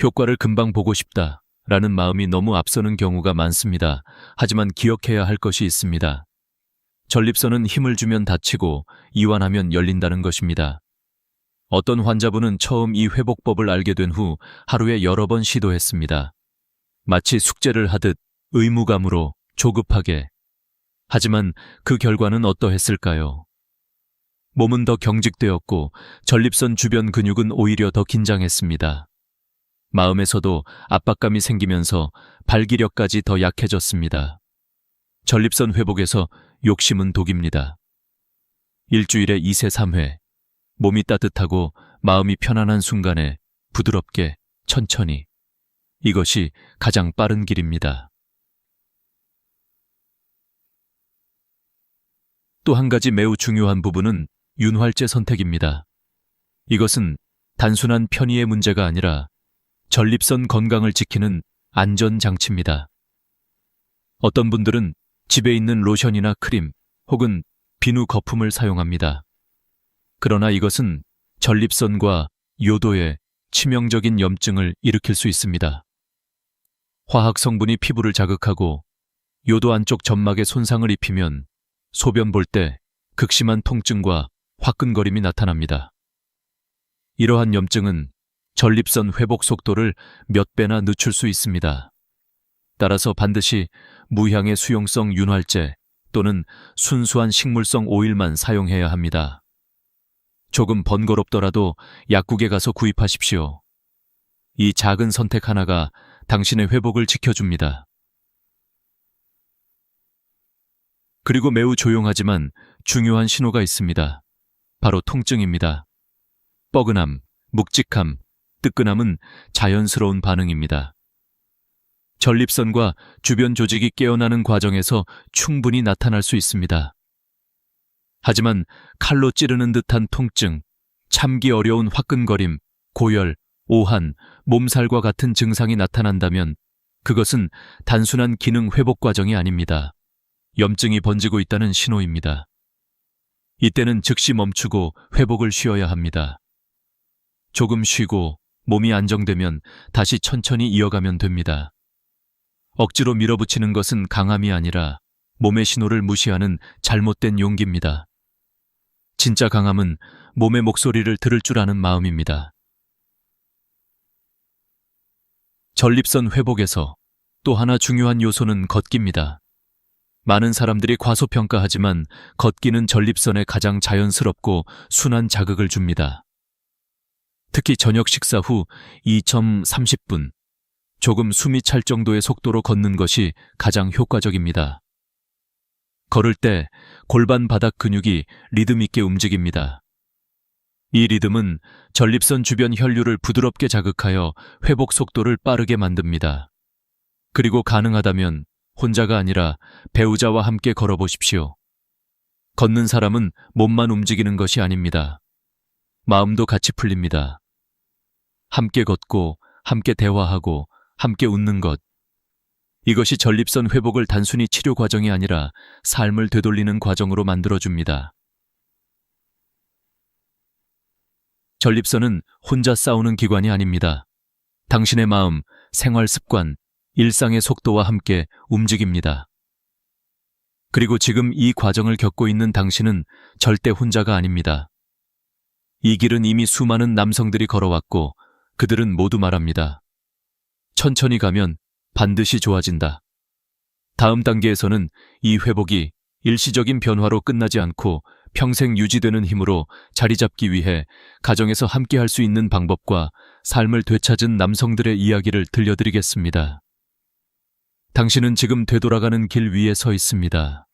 효과를 금방 보고 싶다 라는 마음이 너무 앞서는 경우가 많습니다. 하지만 기억해야 할 것이 있습니다. 전립선은 힘을 주면 닫히고 이완하면 열린다는 것입니다. 어떤 환자분은 처음 이 회복법을 알게 된 후 하루에 여러 번 시도했습니다. 마치 숙제를 하듯 의무감으로 조급하게. 하지만 그 결과는 어떠했을까요? 몸은 더 경직되었고 전립선 주변 근육은 오히려 더 긴장했습니다. 마음에서도 압박감이 생기면서 발기력까지 더 약해졌습니다. 전립선 회복에서 욕심은 독입니다. 일주일에 2세 3회, 몸이 따뜻하고 마음이 편안한 순간에 부드럽게, 천천히. 이것이 가장 빠른 길입니다. 또 한 가지 매우 중요한 부분은 윤활제 선택입니다. 이것은 단순한 편의의 문제가 아니라 전립선 건강을 지키는 안전장치입니다. 어떤 분들은 집에 있는 로션이나 크림 혹은 비누 거품을 사용합니다. 그러나 이것은 전립선과 요도에 치명적인 염증을 일으킬 수 있습니다. 화학 성분이 피부를 자극하고 요도 안쪽 점막에 손상을 입히면 소변 볼 때 극심한 통증과 화끈거림이 나타납니다. 이러한 염증은 전립선 회복 속도를 몇 배나 늦출 수 있습니다. 따라서 반드시 무향의 수용성 윤활제 또는 순수한 식물성 오일만 사용해야 합니다. 조금 번거롭더라도 약국에 가서 구입하십시오. 이 작은 선택 하나가 당신의 회복을 지켜줍니다. 그리고 매우 조용하지만 중요한 신호가 있습니다. 바로 통증입니다. 뻐근함, 묵직함, 뜨끈함은 자연스러운 반응입니다. 전립선과 주변 조직이 깨어나는 과정에서 충분히 나타날 수 있습니다. 하지만 칼로 찌르는 듯한 통증, 참기 어려운 화끈거림, 고열, 오한, 몸살과 같은 증상이 나타난다면 그것은 단순한 기능 회복 과정이 아닙니다. 염증이 번지고 있다는 신호입니다. 이때는 즉시 멈추고 회복을 쉬어야 합니다. 조금 쉬고 몸이 안정되면 다시 천천히 이어가면 됩니다. 억지로 밀어붙이는 것은 강함이 아니라 몸의 신호를 무시하는 잘못된 용기입니다. 진짜 강함은 몸의 목소리를 들을 줄 아는 마음입니다. 전립선 회복에서 또 하나 중요한 요소는 걷기입니다. 많은 사람들이 과소평가하지만 걷기는 전립선에 가장 자연스럽고 순한 자극을 줍니다. 특히 저녁 식사 후 2.30분, 조금 숨이 찰 정도의 속도로 걷는 것이 가장 효과적입니다. 걸을 때 골반 바닥 근육이 리듬 있게 움직입니다. 이 리듬은 전립선 주변 혈류를 부드럽게 자극하여 회복 속도를 빠르게 만듭니다. 그리고 가능하다면 혼자가 아니라 배우자와 함께 걸어보십시오. 걷는 사람은 몸만 움직이는 것이 아닙니다. 마음도 같이 풀립니다. 함께 걷고, 함께 대화하고, 함께 웃는 것. 이것이 전립선 회복을 단순히 치료 과정이 아니라 삶을 되돌리는 과정으로 만들어줍니다. 전립선은 혼자 싸우는 기관이 아닙니다. 당신의 마음, 생활 습관, 일상의 속도와 함께 움직입니다. 그리고 지금 이 과정을 겪고 있는 당신은 절대 혼자가 아닙니다. 이 길은 이미 수많은 남성들이 걸어왔고 그들은 모두 말합니다. 천천히 가면 반드시 좋아진다. 다음 단계에서는 이 회복이 일시적인 변화로 끝나지 않고 평생 유지되는 힘으로 자리 잡기 위해 가정에서 함께 할 수 있는 방법과 삶을 되찾은 남성들의 이야기를 들려드리겠습니다. 당신은 지금 되돌아가는 길 위에 서 있습니다.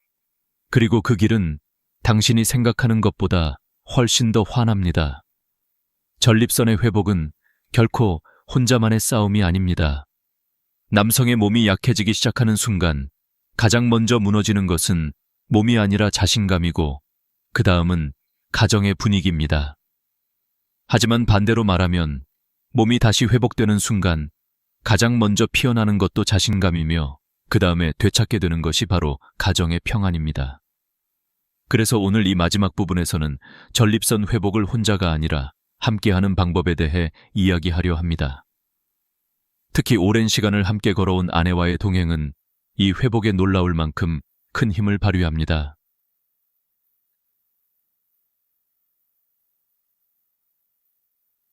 그리고 그 길은 당신이 생각하는 것보다 훨씬 더 환합니다. 전립선의 회복은 결코 혼자만의 싸움이 아닙니다. 남성의 몸이 약해지기 시작하는 순간 가장 먼저 무너지는 것은 몸이 아니라 자신감이고 그 다음은 가정의 분위기입니다. 하지만 반대로 말하면 몸이 다시 회복되는 순간 가장 먼저 피어나는 것도 자신감이며 그 다음에 되찾게 되는 것이 바로 가정의 평안입니다. 그래서 오늘 이 마지막 부분에서는 전립선 회복을 혼자가 아니라 함께하는 방법에 대해 이야기하려 합니다. 특히 오랜 시간을 함께 걸어온 아내와의 동행은 이 회복에 놀라울 만큼 큰 힘을 발휘합니다.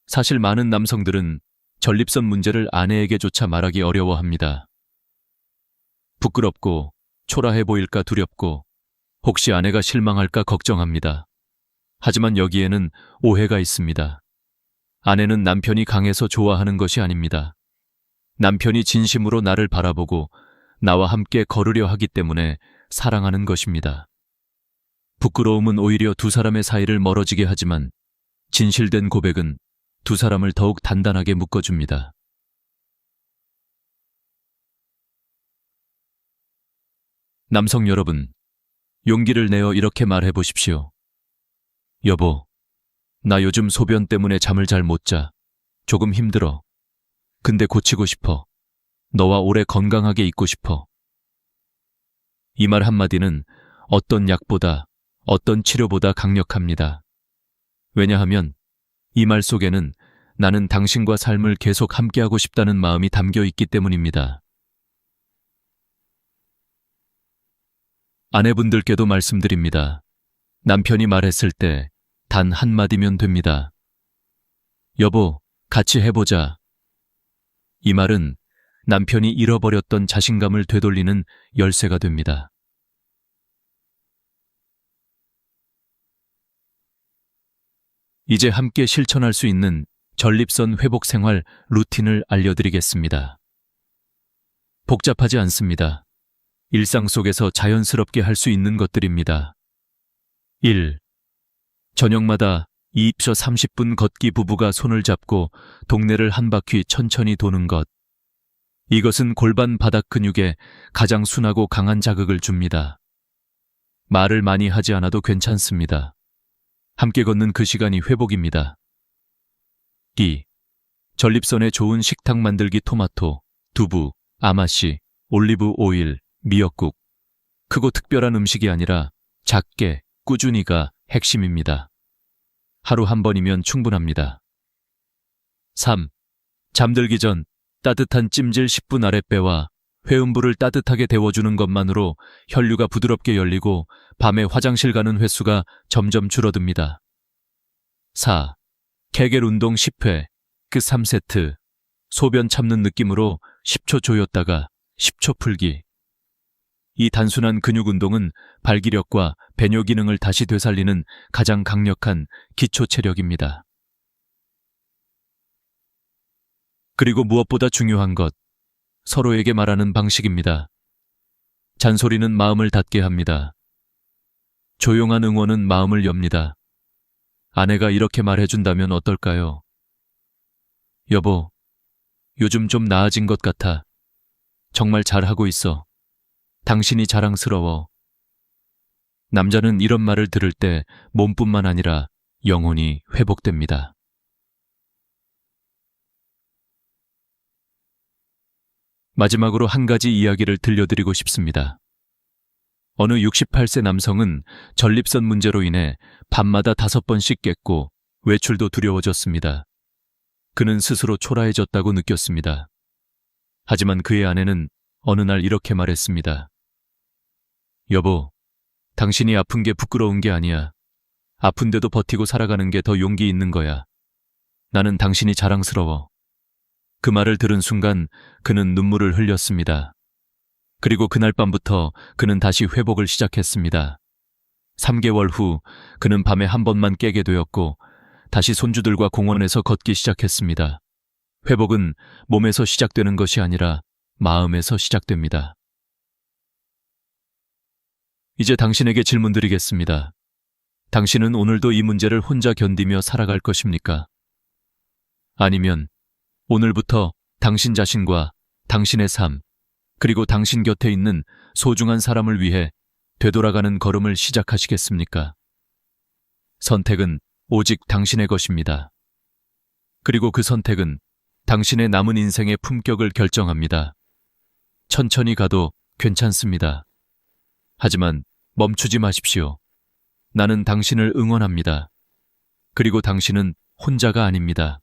사실 많은 남성들은 전립선 문제를 아내에게조차 말하기 어려워합니다. 부끄럽고 초라해 보일까 두렵고 혹시 아내가 실망할까 걱정합니다. 하지만 여기에는 오해가 있습니다. 아내는 남편이 강해서 좋아하는 것이 아닙니다. 남편이 진심으로 나를 바라보고 나와 함께 걸으려 하기 때문에 사랑하는 것입니다. 부끄러움은 오히려 두 사람의 사이를 멀어지게 하지만 진실된 고백은 두 사람을 더욱 단단하게 묶어줍니다. 남성 여러분, 용기를 내어 이렇게 말해 보십시오. 여보, 나 요즘 소변 때문에 잠을 잘 못 자. 조금 힘들어. 근데 고치고 싶어. 너와 오래 건강하게 있고 싶어. 이 말 한마디는 어떤 약보다, 어떤 치료보다 강력합니다. 왜냐하면 이 말 속에는 나는 당신과 삶을 계속 함께하고 싶다는 마음이 담겨 있기 때문입니다. 아내분들께도 말씀드립니다. 남편이 말했을 때 단 한마디면 됩니다. 여보, 같이 해보자. 이 말은 남편이 잃어버렸던 자신감을 되돌리는 열쇠가 됩니다. 이제 함께 실천할 수 있는 전립선 회복 생활 루틴을 알려드리겠습니다. 복잡하지 않습니다. 일상 속에서 자연스럽게 할 수 있는 것들입니다. 1. 저녁마다 20-30분 걷기 부부가 손을 잡고 동네를 한 바퀴 천천히 도는 것. 이것은 골반 바닥 근육에 가장 순하고 강한 자극을 줍니다. 말을 많이 하지 않아도 괜찮습니다. 함께 걷는 그 시간이 회복입니다. 2. 전립선에 좋은 식탁 만들기 토마토, 두부, 아마씨, 올리브 오일, 미역국. 크고 특별한 음식이 아니라 작게, 꾸준히가 핵심입니다. 하루 한 번이면 충분합니다. 3. 잠들기 전 따뜻한 찜질 10분 아랫배와 회음부를 따뜻하게 데워주는 것만으로 혈류가 부드럽게 열리고 밤에 화장실 가는 횟수가 점점 줄어듭니다. 4. 케겔 운동 10회, 그 3세트. 소변 참는 느낌으로 10초 조였다가 10초 풀기. 이 단순한 근육 운동은 발기력과 배뇨 기능을 다시 되살리는 가장 강력한 기초 체력입니다. 그리고 무엇보다 중요한 것, 서로에게 말하는 방식입니다. 잔소리는 마음을 닫게 합니다. 조용한 응원은 마음을 엽니다. 아내가 이렇게 말해준다면 어떨까요? 여보, 요즘 좀 나아진 것 같아. 정말 잘하고 있어. 당신이 자랑스러워. 남자는 이런 말을 들을 때 몸뿐만 아니라 영혼이 회복됩니다. 마지막으로 한 가지 이야기를 들려드리고 싶습니다. 어느 68세 남성은 전립선 문제로 인해 밤마다 5번씩 깼고 외출도 두려워졌습니다. 그는 스스로 초라해졌다고 느꼈습니다. 하지만 그의 아내는 어느 날 이렇게 말했습니다. 여보, 당신이 아픈 게 부끄러운 게 아니야. 아픈데도 버티고 살아가는 게 더 용기 있는 거야. 나는 당신이 자랑스러워. 그 말을 들은 순간 그는 눈물을 흘렸습니다. 그리고 그날 밤부터 그는 다시 회복을 시작했습니다. 3개월 후 그는 밤에 한 번만 깨게 되었고 다시 손주들과 공원에서 걷기 시작했습니다. 회복은 몸에서 시작되는 것이 아니라 마음에서 시작됩니다. 이제 당신에게 질문 드리겠습니다. 당신은 오늘도 이 문제를 혼자 견디며 살아갈 것입니까? 아니면 오늘부터 당신 자신과 당신의 삶, 그리고 당신 곁에 있는 소중한 사람을 위해 되돌아가는 걸음을 시작하시겠습니까? 선택은 오직 당신의 것입니다. 그리고 그 선택은 당신의 남은 인생의 품격을 결정합니다. 천천히 가도 괜찮습니다. 하지만 멈추지 마십시오. 나는 당신을 응원합니다. 그리고 당신은 혼자가 아닙니다.